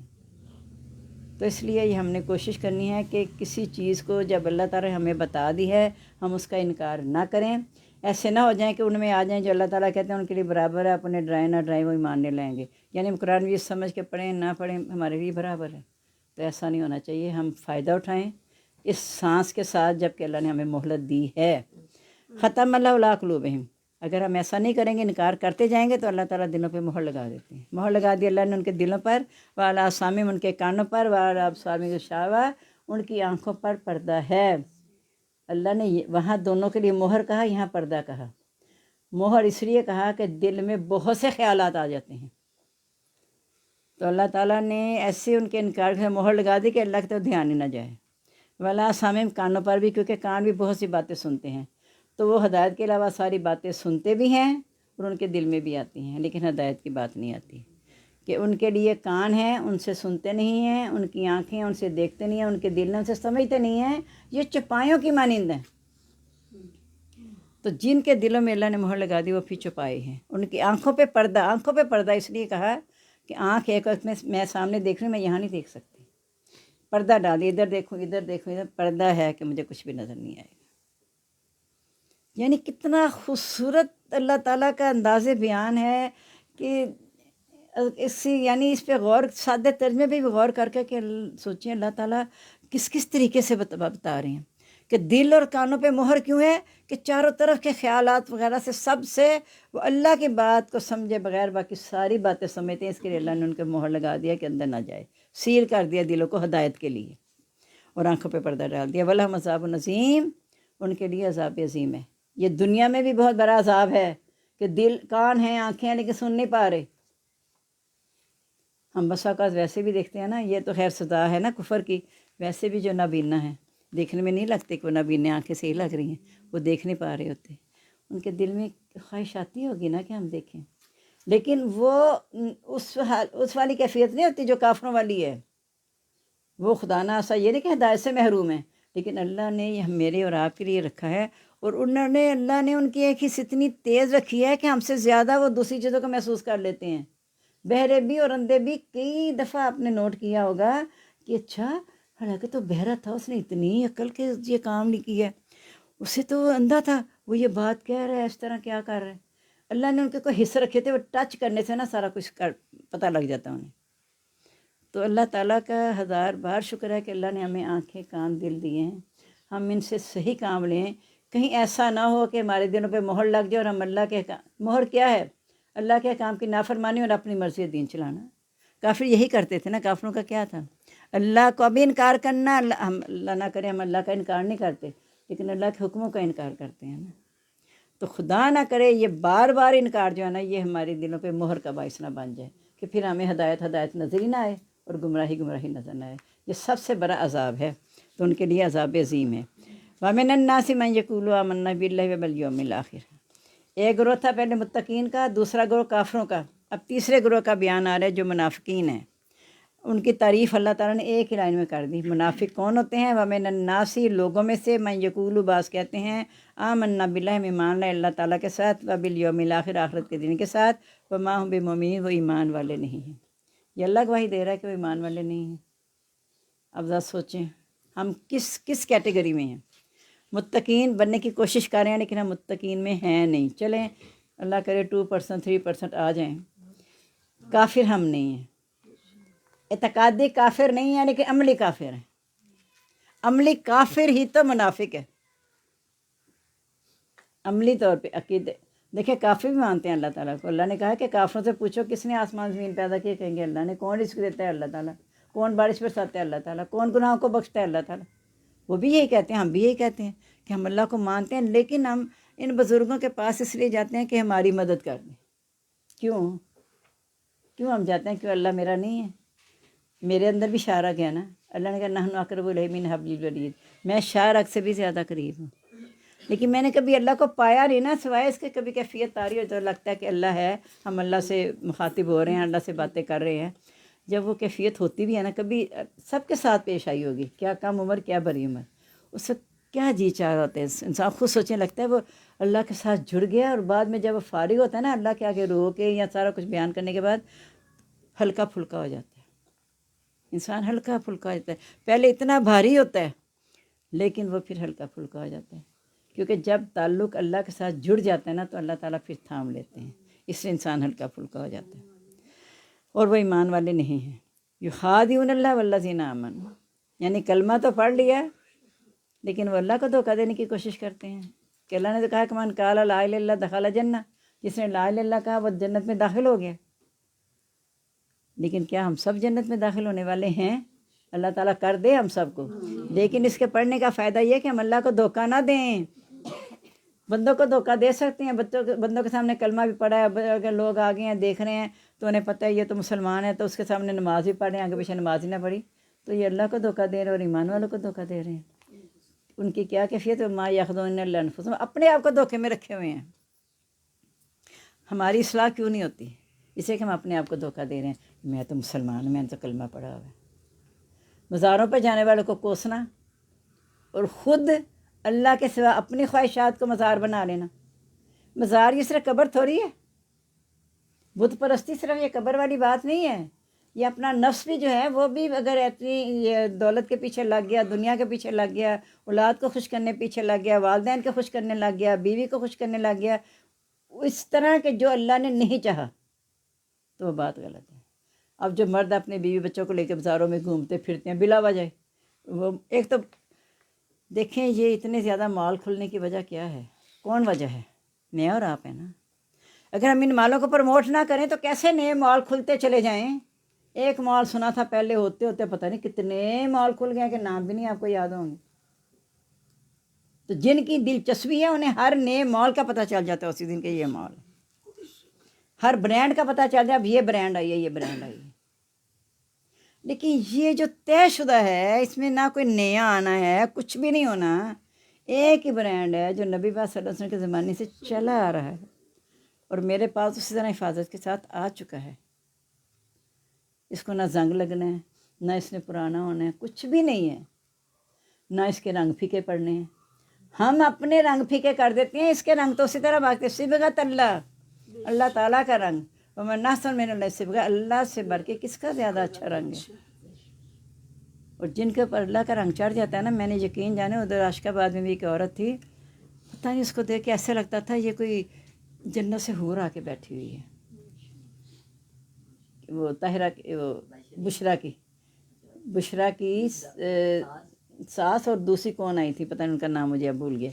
Speaker 1: تو اس لیے یہ ہم نے کوشش کرنی ہے کہ کسی چیز کو جب اللہ تعالیٰ ہمیں بتا دی ہے ہم اس کا انکار نہ کریں، ایسے نہ ہو جائیں کہ ان میں آ جائیں جو اللہ تعالیٰ کہتے ہیں ان کے لیے برابر ہے، اپنے ڈرائیں نہ ڈرائیں وہ ایمان نہیں لائیں گے، یعنی ہم قرآن بھی سمجھ کے پڑھیں نہ پڑھیں ہمارے لیے برابر ہے۔ تو ایسا نہیں ہونا چاہیے، ہم فائدہ اٹھائیں اس سانس کے ساتھ جب کہ اللہ نے ہمیں مہلت دی ہے۔ ختم اللہ علی قلوبہم، اگر ہم ایسا نہیں کریں گے، انکار کرتے جائیں گے، تو اللہ تعالیٰ دلوں پہ مہر لگا دیتے ہیں. مہر لگا دی اللہ نے ان کے دلوں پر، وعلیٰ سامم ان کے کانوں پر، وعلیٰ ابصارہم غشاوہ ان کی آنکھوں پر پردہ ہے. اللہ نے وہاں دونوں کے لیے مہر کہا، یہاں پردہ کہا. مہر اس لیے کہا کہ دل میں بہت سے خیالات آ جاتے ہیں، تو اللہ تعالیٰ نے ایسے ان کے انکار سے مہر لگا دی کہ اللہ کی طرف دھیان ہی نہ جائے. ولا سامم کانوں پر بھی، کیونکہ کان بھی بہت سی باتیں سنتے ہیں، تو وہ ہدایت کے علاوہ ساری باتیں سنتے بھی ہیں اور ان کے دل میں بھی آتی ہیں، لیکن ہدایت کی بات نہیں آتی. کہ ان کے لیے کان ہیں، ان سے سنتے نہیں ہیں، ان کی آنکھیں ان سے دیکھتے نہیں ہیں، ان کے دل نے ان سے سمجھتے نہیں ہیں، یہ چوپایوں کی مانند ہیں. تو جن کے دلوں میں اللہ نے مہر لگا دی وہ پھر چوپائے ہیں. ان کی آنکھوں پہ پردہ اس لیے کہا کہ آنکھ ایک وقت میں سامنے دیکھ رہی ہوں، میں یہاں نہیں دیکھ سکتی، پردہ ڈال دی، ادھر دیکھوں ادھر پردہ ہے کہ مجھے کچھ بھی نظر نہیں آئے گا. یعنی کتنا خوبصورت اللہ تعالیٰ کا انداز بیان ہے کہ اس پہ غور، سادہ ترجمے پہ بھی غور کر کے سوچیں اللہ تعالیٰ کس طریقے سے بتا رہے ہیں کہ دل اور کانوں پہ مہر کیوں ہے، کہ چاروں طرف کے خیالات وغیرہ سے، سب سے وہ اللہ کی بات کو سمجھے بغیر باقی ساری باتیں سمجھتے ہیں. اس کے لیے اللہ نے ان کے مہر لگا دیا کہ اندر نہ جائے، سیل کر دیا دلوں کو ہدایت کے لیے، اور آنکھوں پہ پردہ ڈال دیا. وَلَهُمْ عَذَابٌ عَظِيمٌ ان کے لیے عذاب عظیم ہے. یہ دنیا میں بھی بہت بڑا عذاب ہے کہ دل، کان ہیں، آنکھیں ہیں، لیکن سن نہیں پا رہے. ہم بسا اوقات ویسے بھی دیکھتے ہیں نا، یہ تو خیر سزا ہے نا کفر کی، ویسے بھی جو نابینا ہیں دیکھنے میں نہیں لگتے کہ وہ نابینا، آنکھیں صحیح لگ رہی ہیں، وہ دیکھ نہیں پا رہے ہوتے. ان کے دل میں خواہش آتی ہوگی نا کہ ہم دیکھیں، لیکن وہ اس والی کیفیت نہیں ہوتی جو کافروں والی ہے. وہ خدا نہ ایسا یہ نہیں کہ ہدایت سے محروم ہیں، لیکن اللہ نے یہ میرے اور آپ کے لیے رکھا ہے، اور اللہ نے ان کی ایک حص اتنی تیز رکھی ہے کہ ہم سے زیادہ وہ دوسری چیزوں کو محسوس کر لیتے ہیں. بہرے بھی اور اندھے بھی. کئی دفعہ آپ نے نوٹ کیا ہوگا کہ اچھا حالانکہ تو بہرا تھا، اس نے اتنی عقل کے یہ کام نہیں کیا، اسے تو اندھا تھا، وہ یہ بات کہہ رہا ہے، اس طرح کیا کر رہا ہے. اللہ نے ان کے کوئی حصے رکھے تھے، وہ ٹچ کرنے سے نا سارا کچھ پتہ لگ جاتا انہیں. تو اللہ تعالیٰ کا ہزار بار شکر ہے کہ اللہ نے ہمیں آنکھیں، کان، دل دیے ہیں. ہم ان سے صحیح کام لیں، کہیں ایسا نہ ہو کہ ہمارے دلوں پہ مہر لگ جائے اور ہم اللہ کے مہر کیا ہے؟ اللہ کے کام کی نافرمانی اور اپنی مرضی دین چلانا. کافر یہی کرتے تھے نا. کافروں کا کیا تھا؟ اللہ کو بھی انکار کرنا. اللہ نہ کرے ہم اللہ کا انکار نہیں کرتے، لیکن اللہ کے حکموں کا انکار کرتے ہیں نا. تو خدا نہ کرے یہ بار بار انکار جو ہے نا، یہ ہمارے دلوں پہ مہر کا باعث نہ بن جائے کہ پھر ہمیں ہدایت نظر ہی نہ آئے اور گمراہی نظر نہ آئے. یہ سب سے بڑا عذاب ہے، تو ان کے لیے عذاب عظیم ہے. وَمِنَ النَّاسِ مَن يَقُولُ آمَنَّا بِاللَّهِ وَبِالْيَوْمِ الْآخِرِ. ایک گروہ تھا پہلے متقین کا، دوسرا گروہ کافروں کا. اب تیسرے گروہ کا بیان آ رہا ہے جو منافقین ہیں. ان کی تعریف اللہ تعالیٰ نے ایک ہی لائن میں کر دی. منافق کون ہوتے ہیں؟ وَمِنَ النَّاسِ لوگوں میں سے، مَن يَقُولُ بعض کہتے ہیں، آمَنَّا بِاللَّهِ میں مان لائے اللہ تعالیٰ کے ساتھ، وَبِالْيَوْمِ الْآخِرِ آخرت کے دن کے ساتھ، وَمَا هُم بِمُؤْمِنِينَ وہ ایمان والے نہیں ہیں. یہ اللہ گواہی دے رہا ہے کہ وہ ایمان والے نہیں ہیں. اب ذرا سوچیں ہم کس کیٹیگری میں ہیں. متقین بننے کی کوشش کر رہے ہیں لیکن ہم متقین میں ہیں نہیں. چلیں اللہ کرے 2% 3% آ جائیں. کافر ہم نہیں ہیں، اعتقادی کافر نہیں ہیں، لیکن عملی کافر ہیں. عملی کافر ہی تو منافق ہے. عملی طور پہ عقیدے دیکھیں، کافر بھی مانتے ہیں اللہ تعالیٰ کو. اللہ نے کہا کہ کافروں سے پوچھو کس نے آسمان زمین پیدا کیے، کہیں گے اللہ نے. کون رزق دیتا ہے؟ اللہ تعالیٰ. کون بارش برساتا ہے؟ اللہ تعالیٰ. کون گناہوں کو بخشتا ہے؟ اللہ تعالیٰ. وہ بھی یہی کہتے ہیں، ہم بھی یہی کہتے ہیں کہ ہم اللہ کو مانتے ہیں، لیکن ہم ان بزرگوں کے پاس اس لیے جاتے ہیں کہ ہماری مدد کر دیں. کیوں ہم جاتے ہیں؟ کیوں اللہ میرا نہیں ہے؟ میرے اندر بھی شارک ہے نا. اللہ نے کہا نحن اقرب الیہ من حبل الورید، میں شارک سے بھی زیادہ قریب ہوں. لیکن میں نے کبھی اللہ کو پایا نہیں نا، سوائے اس کے کبھی کیفیت طاری ہو تو لگتا ہے کہ اللہ ہے، ہم اللہ سے مخاطب ہو رہے ہیں، اللہ سے باتیں کر رہے ہیں. جب وہ کیفیت ہوتی بھی ہے نا، کبھی سب کے ساتھ پیش آئی ہوگی، کیا کم عمر کیا بڑی عمر، اس وقت کیا جی چاہ ہوتے ہیں. انسان خود سوچنے لگتا ہے وہ اللہ کے ساتھ جڑ گیا، اور بعد میں جب وہ فارغ ہوتا ہے نا اللہ کے آگے رو کے یا سارا کچھ بیان کرنے کے بعد، ہلکا پھلکا ہو جاتا ہے. انسان ہلکا پھلکا ہو جاتا ہے. پہلے اتنا بھاری ہوتا ہے لیکن وہ پھر ہلکا پھلکا ہو جاتا ہے، کیونکہ جب تعلق اللہ کے ساتھ جڑ جاتا ہے نا تو اللہ تعالیٰ پھر تھام لیتے ہیں. اس سے انسان ہلکا پھلکا ہو جاتا ہے. اور وہ ایمان والے نہیں ہیں. یخادعون اللہ والذین آمنوا، یعنی کلمہ تو پڑھ لیا لیکن وہ اللہ کو دھوکہ دینے کی کوشش کرتے ہیں. کہ اللہ نے تو کہا کہ من قال لا الہ الا اللہ دخل جنہ، جس نے لا الہ الا اللہ کہا وہ جنت میں داخل ہو گیا۔ لیکن کیا ہم سب جنت میں داخل ہونے والے ہیں؟ اللہ تعالیٰ کر دے ہم سب کو، لیکن اس کے پڑھنے کا فائدہ یہ کہ ہم اللہ کو دھوکہ نہ دیں۔ بندوں کو دھوکہ دے سکتے ہیں، بندوں کے سامنے کلمہ بھی پڑھا ہے، اگر لوگ آگے ہیں دیکھ رہے ہیں تو انہیں پتہ ہے یہ تو مسلمان ہے، تو اس کے سامنے نماز بھی پڑھ رہے ہیں، آگے پیچھے نماز ہی نہ پڑھی، تو یہ اللہ کو دھوکہ دے رہے ہیں اور ایمان والوں کو دھوکہ دے رہے ہیں۔ ان کی کیا کیفیت ہے؟ ما یاخذون الا انفسهم، اپنے آپ کو دھوکے میں رکھے ہوئے ہیں۔ ہماری اصلاح کیوں نہیں ہوتی؟ اسے کہ ہم اپنے آپ کو دھوکہ دے رہے ہیں، میں تو مسلمان ہوں، میں نے تو کلمہ پڑھا ہوا ہے۔ مزاروں پہ جانے والوں کو کوسنا اور خود اللہ کے سوا اپنی خواہشات کو مزار بنا لینا۔ مزار یہ صرف قبر تھوڑی ہے، بت پرستی صرف یہ قبر والی بات نہیں ہے، یہ اپنا نفس بھی جو ہے وہ بھی اگر اتنی یہ دولت کے پیچھے لگ گیا، دنیا کے پیچھے لگ گیا، اولاد کو خوش کرنے پیچھے لگ گیا، والدین کو خوش کرنے لگ گیا، بیوی کو خوش کرنے لگ گیا، اس طرح کہ جو اللہ نے نہیں چاہا، تو وہ بات غلط ہے۔ اب جو مرد اپنے بیوی بچوں کو لے کے بازاروں میں گھومتے پھرتے ہیں بلا وجہ، وہ ایک تو دیکھیں یہ اتنے زیادہ مال کھلنے کی وجہ کیا ہے؟ کون وجہ ہے؟ میں اور آپ ہیں نا۔ اگر ہم ان مالوں کو پروموٹ نہ کریں تو کیسے نئے مال کھلتے چلے جائیں؟ ایک مال سنا تھا پہلے، ہوتے ہوتے پتہ نہیں کتنے مال کھل گئے کہ نام بھی نہیں آپ کو یاد ہوں گے۔ تو جن کی دلچسپی ہے انہیں ہر نئے مال کا پتہ چل جاتا ہے اسی دن کہ یہ مال ہے، ہر برانڈ کا پتہ چل جائے، اب یہ برانڈ آئی ہے، یہ برانڈ آئی ہے۔ لیکن یہ جو طے شدہ ہے اس میں نہ کوئی نیا آنا ہے، کچھ بھی نہیں ہونا، ایک ہی برانڈ ہے جو نبی پاک صلی اللہ علیہ وسلم کے زمانے سے چلا آ رہا ہے اور میرے پاس اسی طرح حفاظت کے ساتھ آ چکا ہے۔ اس کو نہ زنگ لگنا ہے، نہ اس نے پرانا ہونا ہے، کچھ بھی نہیں ہے، نہ اس کے رنگ پھیکے پڑنے ہیں۔ ہم اپنے رنگ پھیکے کر دیتے ہیں، اس کے رنگ تو اسی طرح باقی صبغۃ اللہ، اللہ تعالیٰ کا رنگ، ومن احسن من اللہ صبغۃ، اللہ سے بڑھ کے کس کا زیادہ اچھا رنگ ہے؟ اور جن کے اوپر اللہ کا رنگ چڑھ جاتا ہے نا، میں نے یقین جانے ادھر عاشق آباد میں بھی ایک عورت تھی، پتہ نہیں اس کو دیکھ کے ایسے لگتا تھا یہ کوئی جنت سے حور آ کے بیٹھی ہوئی ہے۔ وہ طاہرہ وہ بشرا کی ساس اور دوسری کون آئی تھی، پتہ نہیں ان کا نام مجھے اب بھول گیا،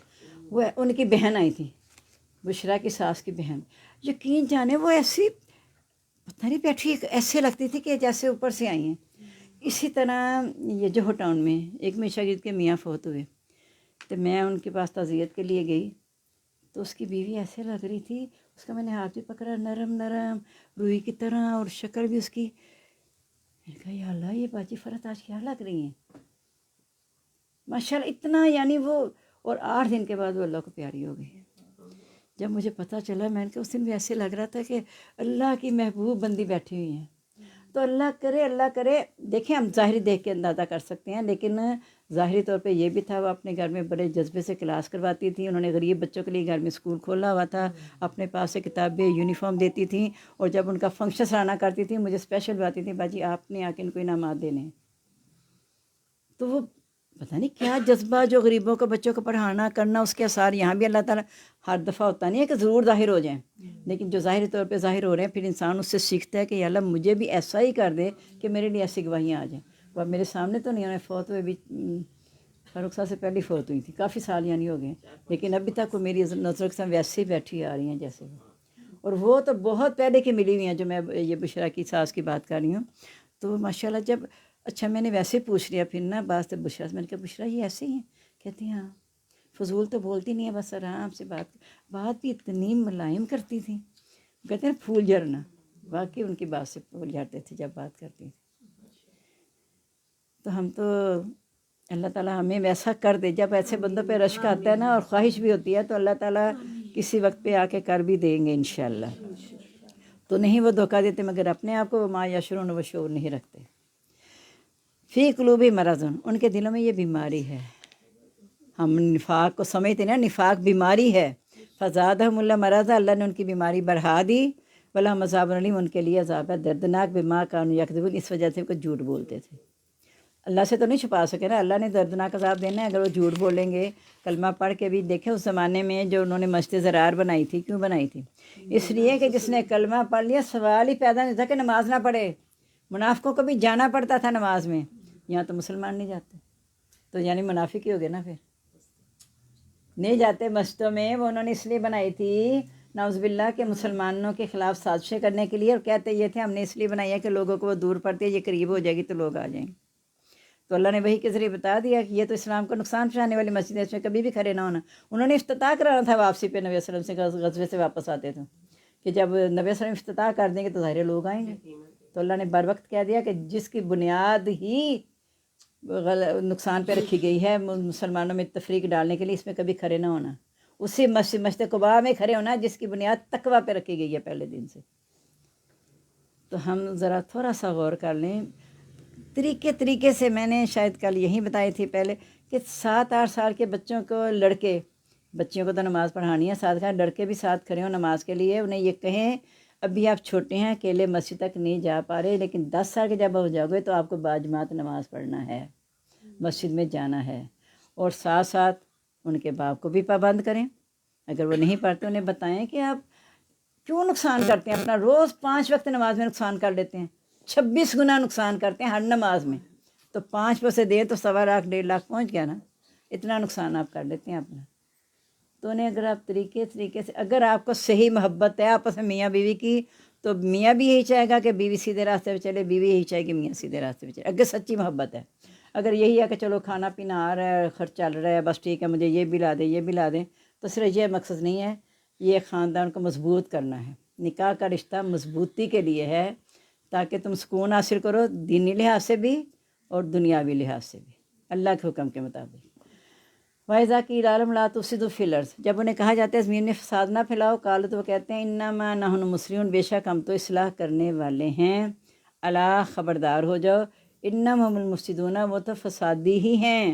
Speaker 1: وہ ان کی بہن آئی تھی، بشرا کی ساس کی بہن، یقین جانے وہ ایسی پتہ نہیں بیٹھی ایسے لگتی تھی کہ جیسے اوپر سے آئی ہیں۔ اسی طرح یہ جوہر ٹاؤن میں ایک میں شاگرد کے میاں فوت ہوئے، تو میں ان کے پاس تعزیت کے لیے گئی، تو اس کی بیوی ایسے لگ رہی تھی، اس کا میں نے ہاتھ بھی پکڑا، نرم نرم روئی کی طرح، اور شکل بھی اس کی، میں نے کہا یا اللہ یہ باجی فرت آج کیا لگ رہی ہیں ماشاءاللہ اتنا، یعنی وہ، اور 8 دن کے بعد وہ اللہ کو پیاری ہو گئی۔ جب مجھے پتہ چلا میں نے کہا اس دن بھی ایسے لگ رہا تھا کہ اللہ کی محبوب بندی بیٹھی ہوئی ہیں۔ تو اللہ کرے دیکھیں ہم ظاہری دیکھ کے اندازہ کر سکتے ہیں، لیکن ظاہری طور پہ یہ بھی تھا وہ اپنے گھر میں بڑے جذبے سے کلاس کرواتی تھی، انہوں نے غریب بچوں کے لیے گھر میں اسکول کھولا ہوا تھا، اپنے پاس سے کتابیں یونیفارم دیتی تھیں، اور جب ان کا فنکشن سراہنا کرتی تھی مجھے اسپیشل بتاتی تھی باجی آپ نے آ کے ان کو انعامات دینے ہیں۔ تو وہ پتہ نہیں کیا جذبہ جو غریبوں کو بچوں کو پڑھانا کرنا، اس کے اثار یہاں بھی اللہ تعالیٰ ہر دفعہ ہوتا نہیں ہے کہ ضرور ظاہر ہو جائیں، لیکن جو ظاہری طور پہ ظاہر ہو رہے ہیں پھر انسان اس سے سیکھتا ہے کہ یا اللہ مجھے بھی ایسا ہی کر دے کہ میرے لیے ایسی گواہیاں آ جائیں۔ وہ میرے سامنے تو نہیں، انہیں فوت ہوئے بھی فاروق صاحب سے پہلے فوت ہوئی تھی، کافی سال یعنی ہو گئے، لیکن ابھی تک وہ میری نظروں کے سامنے ویسے ہی بیٹھی آ رہی ہیں جیسے وہ، اور وہ تو بہت پہلے کی ملی ہوئی ہیں، جو میں یہ بشرا کی ساس کی بات کر رہی ہوں۔ تو ماشاءاللہ جب اچھا میں نے ویسے پوچھ لیا پھر نا بعض تو بشرا سے، میں نے کہا بشرا یہ ایسے ہی ہیں؟ کہتی ہاں، فضول تو بولتی نہیں ہے، بس آرام سے بات بھی اتنی ملائم کرتی تھیں، کہتے ہیں پھول جھڑنا، واقعی ان کی بات سے پھول جھڑتے تھے جب بات کرتی تھی۔ تو ہم تو اللہ تعالیٰ ہمیں ویسا کر دے، جب ایسے بندوں پہ رشک آتا ہے نا اور خواہش بھی ہوتی ہے تو اللہ تعالیٰ کسی وقت پہ آ کے کر بھی دیں گے انشاءاللہ۔ تو نہیں وہ دھوکہ دیتے، مگر اپنے آپ کو ما یشعرون وہ شعور نہیں رکھتے۔ فی قلوبی مرض، ان کے دلوں میں یہ بیماری ہے۔ ہم نفاق کو سمجھتے نا، نفاق بیماری ہے، فزادہم اللہ مرض، اللہ نے ان کی بیماری بڑھا دی، ولہم عذاب علیم، ان کے لیے عذاب ہے دردناک، بما کانوا یکذبون، اس وجہ سے وہ جھوٹ بولتے تھے۔ اللہ سے تو نہیں چھپا سکے نا، اللہ نے دردناک عذاب دینا ہے اگر وہ جھوٹ بولیں گے۔ کلمہ پڑھ کے بھی دیکھیں اس زمانے میں جو انہوں نے مسجد زرار بنائی تھی، کیوں بنائی تھی؟ اس لیے کہ جس نے کلمہ پڑھ لیا سوال ہی پیدا نہیں تھا کہ نماز نہ پڑھے، منافقوں کو بھی جانا پڑتا تھا نماز میں، یہاں تو مسلمان نہیں جاتے، تو یعنی منافق ہی ہو گئے نا پھر۔ نہیں جاتے مسجدوں میں، وہ انہوں نے اس لیے بنائی تھی نعوذ باللہ کہ مسلمانوں کے خلاف سازشیں کرنے کے لیے، اور کہتے یہ تھے ہم نے اس لیے بنائی ہے کہ لوگوں کو وہ دور پڑتی ہے، یہ قریب ہو جائے گی تو لوگ آ جائیں گے۔ تو اللہ نے وحی کے ذریعے بتا دیا کہ یہ تو اسلام کو نقصان پہنچانے والی مسجد ہے، اس میں کبھی بھی کھڑے نہ ہونا۔ انہوں نے افتتاح کرانا تھا واپسی پہ، نبی صلی اللہ علیہ وسلم سے غزوے سے واپس آتے تھے کہ جب نبی صلی اللہ علیہ وسلم افتتاح کر دیں گے تو ظاہر لوگ آئیں گے۔ تو اللہ نے بر وقت کہہ دیا کہ جس کی بنیاد ہی نقصان پہ رکھی گئی ہے مسلمانوں میں تفریق ڈالنے کے لیے، اس میں کبھی کھڑے نہ ہونا۔ اسی مسجد قباء میں کھڑے ہونا جس کی بنیاد تقویٰ پہ رکھی گئی ہے پہلے دن سے۔ تو ہم ذرا تھوڑا سا غور کر لیں طریقے سے۔ میں نے شاید کل یہی بتائی تھی پہلے کہ 7-8 سال کے بچوں کو، لڑکے بچیوں کو تو نماز پڑھانی ہے، ساتھ لڑکے بھی ساتھ کھڑے ہوں نماز کے لیے، انہیں یہ کہیں ابھی آپ چھوٹے ہیں، اکیلے مسجد تک نہیں جا پا رہے، لیکن 10 سال کے جب ہو جاؤ گے تو آپ کو باجماعت نماز پڑھنا ہے، مسجد میں جانا ہے۔ اور ساتھ ساتھ ان کے باپ کو بھی پابند کریں، اگر وہ نہیں پڑھتے انہیں بتائیں کہ آپ کیوں نقصان کرتے ہیں اپنا، روز 5 وقت نماز میں نقصان کر لیتے ہیں، 26 گنا نقصان کرتے ہیں ہر نماز میں، تو 5 میں سے دیں تو 1.25 لاکھ 1.5 لاکھ پہنچ گیا نا، اتنا نقصان آپ کر لیتے ہیں اپنا۔ تو انہیں اگر آپ طریقے سے، اگر آپ کو صحیح محبت ہے آپس میں میاں بیوی کی، تو میاں بھی یہی چاہے گا کہ بیوی سیدھے راستے پہ چلے، بیوی یہی چاہے کہ میاں سیدھے راستے پہ چلے، اگر سچی محبت ہے۔ اگر یہی ہے کہ چلو کھانا پینا آ رہا ہے، خرچ چل رہا ہے، بس ٹھیک ہے مجھے یہ بھی لا دیں یہ بھی لا دیں، تو صرف یہ مقصد نہیں ہے، یہ خاندان کو مضبوط کرنا ہے۔ نکاح کا رشتہ مضبوطی کے لیے ہے تاکہ تم سکون حاصل کرو، دینی لحاظ سے بھی اور دنیاوی لحاظ سے بھی، اللہ کے حکم کے مطابق۔ وَإِذَا قِيلَ لَهُمْ لَا تُفْسِدُوا فِي الْأَرْضِ، جب انہیں کہا جاتا ہے زمین میں فساد نہ پھیلاؤ، قالوا تو وہ کہتے ہیں اِنَّمَا نَحْنُ مُصْلِحُونَ، بے شک ہم تو اصلاح کرنے والے ہیں، الا خبردار ہو جاؤ، اِنَّمَا هُمُ الْمُفْسِدُونَ، وہ تو فسادی ہی ہیں،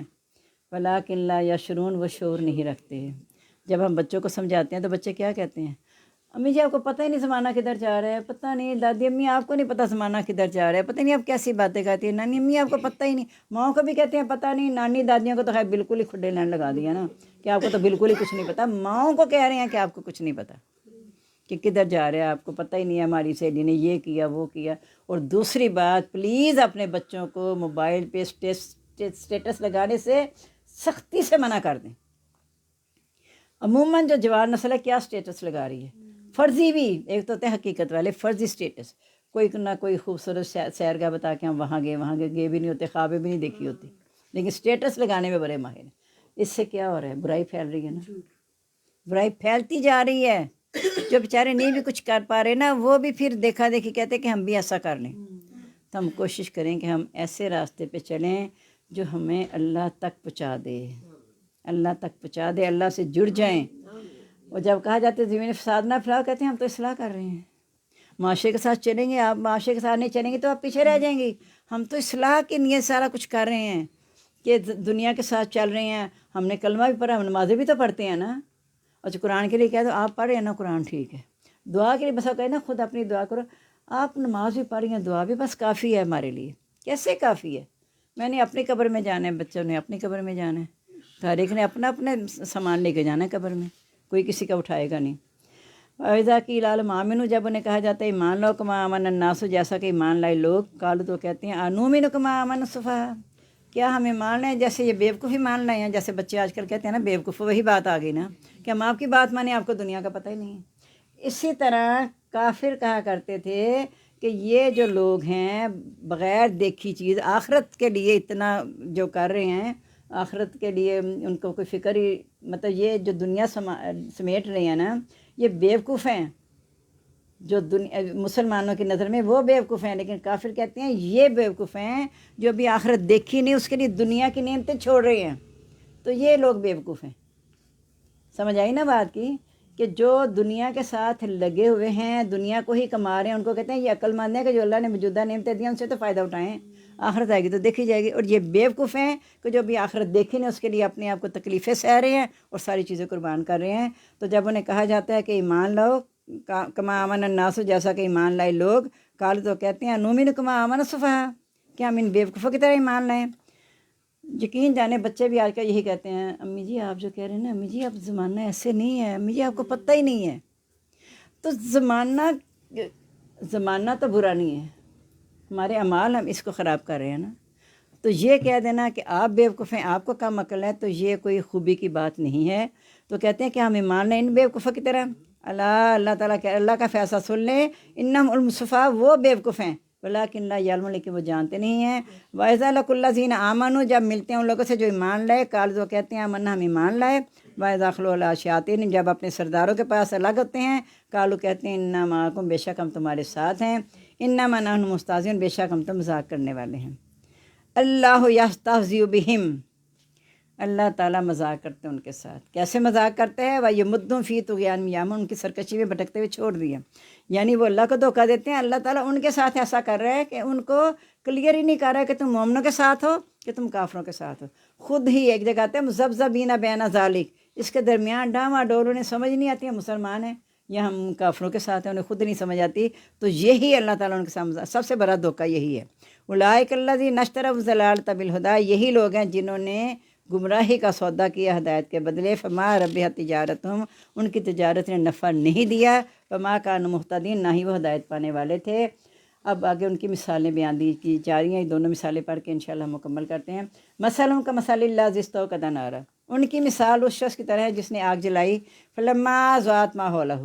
Speaker 1: وَلَٰكِن لَا يَشْعُرُونَ، وہ شعور نہیں رکھتے۔ جب ہم بچوں کو سمجھاتے ہیں تو بچے کیا کہتے ہیں، امی جی آپ کو پتہ ہی نہیں زمانہ کدھر جا رہا ہے، پتہ نہیں، دادی امی آپ کو نہیں پتہ زمانہ کدھر جا رہا ہے، پتہ نہیں آپ کیسی باتیں کہتی ہیں، نانی امی آپ کو پتہ ہی نہیں، ماؤں کو بھی کہتے ہیں پتہ نہیں، نانی دادیوں کو تو خیر بالکل ہی کھڈے لین لگا دیا نا کہ آپ کو تو بالکل ہی کچھ نہیں پتہ، ماؤں کو کہہ رہے ہیں کہ آپ کو کچھ نہیں پتہ کہ کدھر جا رہے ہیں، آپ کو پتہ ہی نہیں ہے ہماری سہیلی نے یہ کیا وہ کیا۔ اور دوسری بات، پلیز اپنے بچوں کو موبائل پہ اسٹیٹس لگانے سے سختی سے منع کر دیں۔ عموماً جو جوان نسل ہے کیا اسٹیٹس لگا رہی ہے، فرضی بھی، ایک تو ہوتے ہیں حقیقت والے، فرضی اسٹیٹس، کوئی نہ کوئی خوبصورت سیرگاہ بتا کے ہم وہاں گئے گئے بھی نہیں ہوتے، خوابیں بھی نہیں دیکھی ہوتی، لیکن اسٹیٹس لگانے میں بڑے ماہر ہیں۔ اس سے کیا ہو رہا ہے، برائی پھیل رہی ہے نا، برائی پھیلتی جا رہی ہے۔ جو بیچارے نہیں بھی کچھ کر پا رہے نا، وہ بھی پھر دیکھا دیکھی کہتے ہیں کہ ہم بھی ایسا کر لیں۔ تو ہم کوشش کریں کہ ہم ایسے راستے پہ چلیں جو ہمیں اللہ تک پہنچا دے، اللہ تک پہنچا دے، اللہ سے جڑ جائیں۔ اور جب کہا جاتا ہے زمین فساد نہ پھیلاؤ، کہتے ہیں ہم تو اصلاح کر رہے ہیں، معاشرے کے ساتھ چلیں گے، آپ معاشرے کے ساتھ نہیں چلیں گے تو آپ پیچھے رہ جائیں گی، ہم تو اصلاح کے لیے سارا کچھ کر رہے ہیں کہ دنیا کے ساتھ چل رہے ہیں۔ ہم نے کلمہ بھی پڑھا، ہم نمازیں بھی تو پڑھتے ہیں نا، اور جو قرآن کے لیے کہہ دو آپ پڑھ رہے ہیں نا قرآن ٹھیک ہے، دعا کے لیے بس کہے نا خود اپنی دعا کرو، آپ نماز بھی پڑھ رہی ہیں، دعا بھی بس کافی ہے ہمارے لیے۔ کیسے کافی ہے؟ میں نے اپنی قبر میں جانا ہے، بچوں نے اپنی قبر میں جانا ہے، ہر ایک نے اپنا اپنے سامان لے کے جانا ہے قبر میں، کوئی کسی کا اٹھائے گا نہیں۔ وَإِذَا قِيلَ لَهُمْ آمِنُوا، جب انہیں کہا جاتا ہے ایمان لاؤ، كَمَا آمَنَ النَّاسُ، جیسا کہ ایمان لائے لوگ، قالوا تو کہتے ہیں أَنُؤْمِنُ كَمَا آمَنَ السُّفَهَاءُ، کیا ہم ایمان لائیں جیسے یہ بیوقوف ایمان لائے ہیں، جیسے بچے آج کل کہتے ہیں نا بیوقوف، وہی بات آ گئی نا کہ ہم آپ کی بات مانیں، آپ کو دنیا کا پتہ ہی نہیں ہے۔ اسی طرح کافر کہا کرتے تھے کہ یہ جو لوگ ہیں بغیر دیکھی چیز آخرت کے لیے اتنا جو کر رہے ہیں، آخرت کے لیے ان کو کوئی فکر ہی، مطلب یہ جو دنیا سمیٹ رہے ہیں نا، یہ بیوقوف ہیں۔ جو مسلمانوں کی نظر میں وہ بیوقوف ہیں، لیکن کافر کہتے ہیں یہ بیوقوف ہیں جو بھی آخرت دیکھی نہیں، اس کے لیے دنیا کی نعمتیں چھوڑ رہے ہیں، تو یہ لوگ بیوقوف ہیں۔ سمجھ آئی نا بات کی، کہ جو دنیا کے ساتھ لگے ہوئے ہیں، دنیا کو ہی کما رہے ہیں، ان کو کہتے ہیں یہ عقل مند ہیں کہ جو اللہ نے موجودہ نعمتیں دی ہیں ان سے تو فائدہ اٹھائیں، آخرت آئے گی تو دیکھی جائے گی۔ اور یہ بیوقوف ہیں کہ جو بھی آخرت دیکھی نہیں، اس کے لیے اپنے آپ کو تکلیفیں سہ رہے ہیں اور ساری چیزیں قربان کر رہے ہیں۔ تو جب انہیں کہا جاتا ہے کہ ایمان لاؤ، کما آمن الناس، جیسا کہ ایمان لائے لوگ، قالوا تو کہتے ہیں نؤمن کما آمن السفہاء، کیا ہم ان بیوقوفوں کی طرح ایمان لائیں۔ یقین جانے بچے بھی آج کل یہی کہتے ہیں، امی جی آپ جو کہہ رہے ہیں نا، امی جی اب زمانہ ایسے نہیں ہے، امی جی آپ کو پتہ ہی نہیں ہے۔ تو زمانہ تو برا نہیں ہے، ہمارے اعمال ہم اس کو خراب کر رہے ہیں نا۔ تو یہ کہہ دینا کہ آپ بیوقوف ہیں، آپ کو کم عقل ہے، تو یہ کوئی خوبی کی بات نہیں ہے۔ تو کہتے ہیں کہ ہم ایمان لیں ان بیوقوفوں کی طرح۔ اللہ تعالیٰ کہ اللہ کا فیصلہ سن لیں، انہم المصطفیٰ وہ بیوقوف ہیں، ولیکن لا یعلمون لیکن وہ جانتے نہیں ہیں۔ وَإِذَا لَقُوا الَّذِينَ آمَنُوا جب ملتے ہیں ان لوگوں سے جو ایمان لائے، قالوا وہ کہتے ہیں آمنا ہم ایمان لائے، وَإِذَا خَلَوْا إِلَىٰ شَيَاطِینِهِمْ جب اپنے سرداروں کے پاس الگ ہوتے ہیں، قالوا کہتے ہیں اِنَّا مَعَکُم بے شک ہم تمہارے ساتھ ہیں، اِنَّمَا نَحْنُ مُسْتَہْزِئُونَ بے شک ہم تو مذاق کرنے والے ہیں۔ اللہ یستہزئ بہم اللہ تعالیٰ مذاق کرتے ہیں ان کے ساتھ۔ کیسے مذاق کرتے ہیں؟ وَیَمُدُّہُم فِی طُغْیَانِہِمْ یَعْمَہُونَ ان کی سرکشی میں بھٹکتے ہوئے چھوڑ دیا، یعنی وہ اللہ کو دھوکہ دیتے ہیں۔ اللہ تعالیٰ ان کے ساتھ ایسا کر رہا ہے کہ ان کو کلیئر ہی نہیں کر رہا ہے کہ تم مومنوں کے ساتھ ہو کہ تم کافروں کے ساتھ ہو۔ خود ہی ایک جگہ آتے ہیں مذبذبین بین ذالک، اس کے درمیان ڈاواں ڈول، انہیں سمجھ نہیں آتی ہم مسلمان ہیں یا ہم کافروں کے ساتھ ہیں، انہیں خود نہیں سمجھ آتی۔ تو یہی اللہ تعالیٰ ان کے سامنے سب سے بڑا دھوکہ یہی ہے۔ اولئک الذین اشتروا الضلالۃ بالہدی یہی لوگ ہیں جنہوں نے گمراہی کا سودا کیا ہدایت کے بدلے۔ فما ربحت تجارتہم ان کی تجارت نے نفع نہیں دیا، فما کانوا مہتدین نہ ہی وہ ہدایت پانے والے تھے۔ اب آگے ان کی مثالیں بیان دی کی جا رہی ہیں، یہ دونوں مثالیں پڑھ کے انشاءاللہ ہم مکمل کرتے ہیں۔ مثلاً کا مثل الذی استوقد نارا ان کی مثال اس شخص کی طرح ہے جس نے آگ جلائی، فلما ضاءت ما حولہ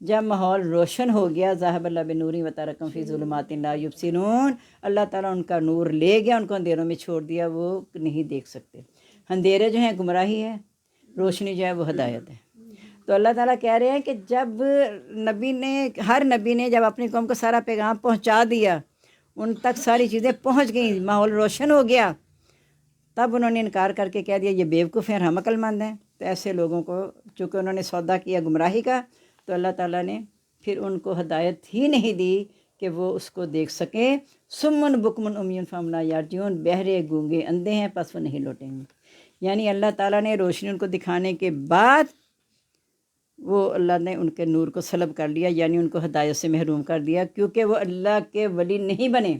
Speaker 1: جب ماحول روشن ہو گیا، ذاہب اللہ بنورہم وترکہم فی ظلمات لا یبصرون اللہ تعالیٰ ان کا نور لے گیا، ان کو اندھیروں میں چھوڑ دیا، وہ نہیں دیکھ سکتے۔ اندھیرے جو ہیں گمراہی ہے، روشنی جو ہے وہ ہدایت ہے۔ تو اللہ تعالیٰ کہہ رہے ہیں کہ جب ہر نبی نے جب اپنی قوم کو سارا پیغام پہنچا دیا، ان تک ساری چیزیں پہنچ گئیں، ماحول روشن ہو گیا، تب انہوں نے انکار کر کے کہہ دیا یہ بیوقوف ہیں اور ہم عقل مند ہیں۔ تو ایسے لوگوں کو چونکہ انہوں نے سودا کیا گمراہی کا، تو اللہ تعالیٰ نے پھر ان کو ہدایت ہی نہیں دی کہ وہ اس کو دیکھ سکیں۔ سمن بکمن امیون فہم لا یرجعون بہرے گونگے اندھے ہیں پس وہ نہیں لوٹیں گے۔ یعنی اللہ تعالیٰ نے روشنی ان کو دکھانے کے بعد وہ اللہ نے ان کے نور کو سلب کر لیا، یعنی ان کو ہدایت سے محروم کر دیا، کیونکہ وہ اللہ کے ولی نہیں بنے۔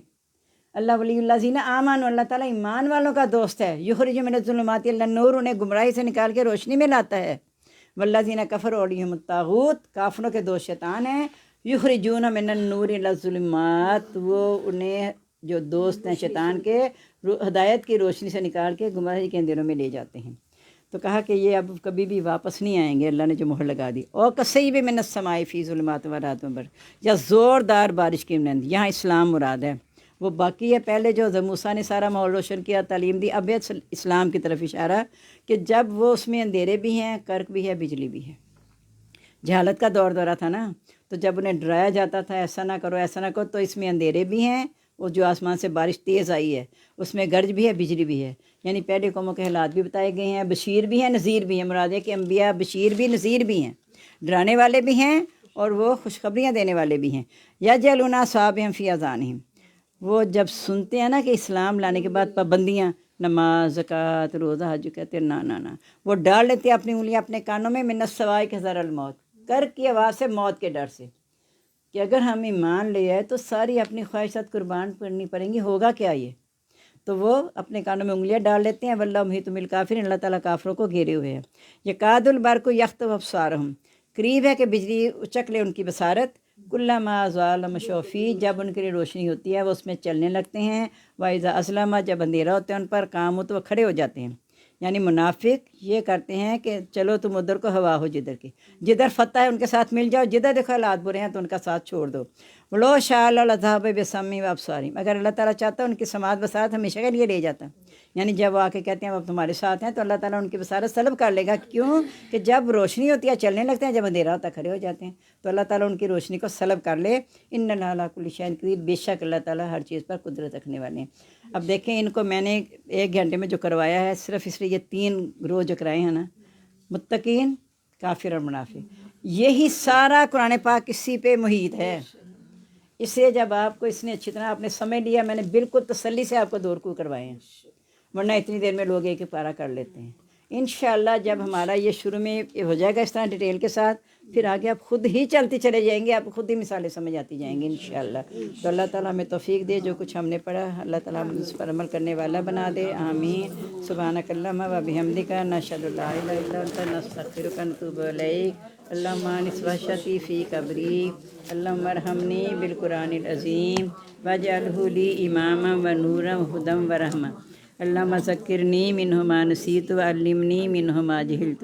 Speaker 1: اللہ ولی الذین آمنوا اللہ تعالیٰ ایمان والوں کا دوست ہے، یخرج من الظلمات الی النور انہیں گمراہی سے نکال کے روشنی میں لاتا ہے۔ والذین کفروا اولیاءہم الطاغوت کافروں کے دوست شیطان ہیں، یخرجون من النور الی الظلمات وہ انہیں جو دوست ہیں شیطان کے ہدایت کی روشنی سے نکال کے گمراہی کے اندھیروں میں لے جاتے ہیں۔ تو کہا کہ یہ اب کبھی بھی واپس نہیں آئیں گے، اللہ نے جو مہر لگا دی۔ اور کصیب من السماء فی ظلمات و رعد و برق یا زوردار بارش کی مانند، یہاں اسلام مراد ہے، وہ باقی ہے پہلے جو موسیٰ نے سارا ماحول روشن کیا، تعلیم دی، اب اسلام کی طرف اشارہ کہ جب وہ اس میں اندھیرے بھی ہیں، کرک بھی ہے، بجلی بھی ہے۔ جہالت کا دورہ تھا نا، تو جب انہیں ڈرایا جاتا تھا ایسا نہ کرو ایسا نہ کرو، تو اس میں اندھیرے بھی ہیں، وہ جو آسمان سے بارش تیز آئی ہے اس میں گرج بھی ہے، بجلی بھی ہے، یعنی پہلے قوموں کے حالات بھی بتائے گئے ہیں، بشیر بھی ہیں، نذیر بھی ہیں۔ مراد ہے کہ انبیاء بشیر بھی نذیر بھی ہیں، ڈرانے والے بھی ہیں اور وہ خوشخبریاں دینے والے بھی ہیں۔ یجعلون اصابعہم فی اذانہم وہ جب سنتے ہیں نا کہ اسلام لانے کے بعد پابندیاں، نماز، زکوٰۃ، روزہ، حج، کہتے ہیں نہ وہ ڈال لیتے ہیں اپنی انگلیاں اپنے کانوں میں، من الصواعق حذر الموت کرک کی آواز سے، موت کے ڈر سے، کہ اگر ہم ایمان لے آئے تو ساری اپنی خواہشات قربان کرنی پڑیں گی، ہوگا کیا یہ؟ تو وہ اپنے کانوں میں انگلیاں ڈال لیتے ہیں۔ واللہ محیط بالکافرین اللہ تعالیٰ کافروں کو گھیرے ہوئے ہیں۔ یکاد البرق یخطف ابصارہم قریب ہے کہ بجلی اچک لے ان کی بصارت، کلما ضاء مشوا فیہ جب ان کے لیے روشنی ہوتی ہے وہ اس میں چلنے لگتے ہیں، واذا اظلم جب اندھیرا ہوتا ہے ان پر قاموا تو وہ کھڑے ہو جاتے ہیں۔ یعنی منافق یہ کرتے ہیں کہ چلو تم ادھر کو ہوا ہو جدھر کی، جدھر فتح ہے ان کے ساتھ مل جاؤ، جدھر دیکھو حالات برے ہیں تو ان کا ساتھ چھوڑ دو۔ وَلَوْ شَاءَ اللَّهُ لَذَهَبَ بِسَمْعِهِمْ وَأَبْصَارِهِمْ اگر اللہ تعالیٰ چاہتا ان کی سماعت بصارت ہمیشہ کے لیے لے جاتا، یعنی جب وہ آ کے کہتے ہیں اب تمہارے ساتھ ہیں تو اللہ تعالیٰ ان کی بصارت سلب کر لے گا۔ کیوں کہ جب روشنی ہوتی ہے چلنے لگتے ہیں، جب اندھیرا ہوتا ہے کھڑے ہو جاتے ہیں، تو اللہ تعالیٰ ان کی روشنی کو سلب کر لے۔ ان اللہ علی کل شیء قدیر بے شک اللہ تعالیٰ ہر چیز پر قدرت رکھنے والے ہیں۔ اب دیکھیں ان کو میں نے 1 گھنٹے میں جو کروایا ہے صرف اس لیے یہ 3 روز جو کرائے ہیں نا، متقین، کافر اور منافق، یہی سارا قرآن پاک اسی پہ محیط ہے۔ اسے جب آپ کو اس نے اچھی طرح آپ نے سمجھ لیا، میں نے بالکل تسلی سے آپ کو 2 رکوع کروائے ہیں، ورنہ اتنی دیر میں لوگ ایک پارہ کر لیتے ہیں۔ انشاءاللہ جب ہمارا یہ شروع میں ہو جائے گا اس طرح ڈیٹیل کے ساتھ، پھر آگے آپ خود ہی چلتے چلے جائیں گے، آپ خود ہی مثالیں سمجھ آتی جائیں گی انشاءاللہ۔ تو اللہ تعالیٰ ہمیں توفیق دے، جو کچھ ہم نے پڑھا اللہ تعالیٰ ہمیں اس پر عمل کرنے والا بنا دے، آمین۔ سبحانک اللہم و بحمدک نشہد ان لا الہ الا انت نستغفرک و نتوب الیک۔ اللہم انس وحشتی فی قبری، اللہم ارحمنی بالقرآن العظیم واجعلہ لی اماما و نورا و ہدی و رحمہ۔ اللہم ذکرنی منہ ما نسیت وعلمنی منہ ما جہلت۔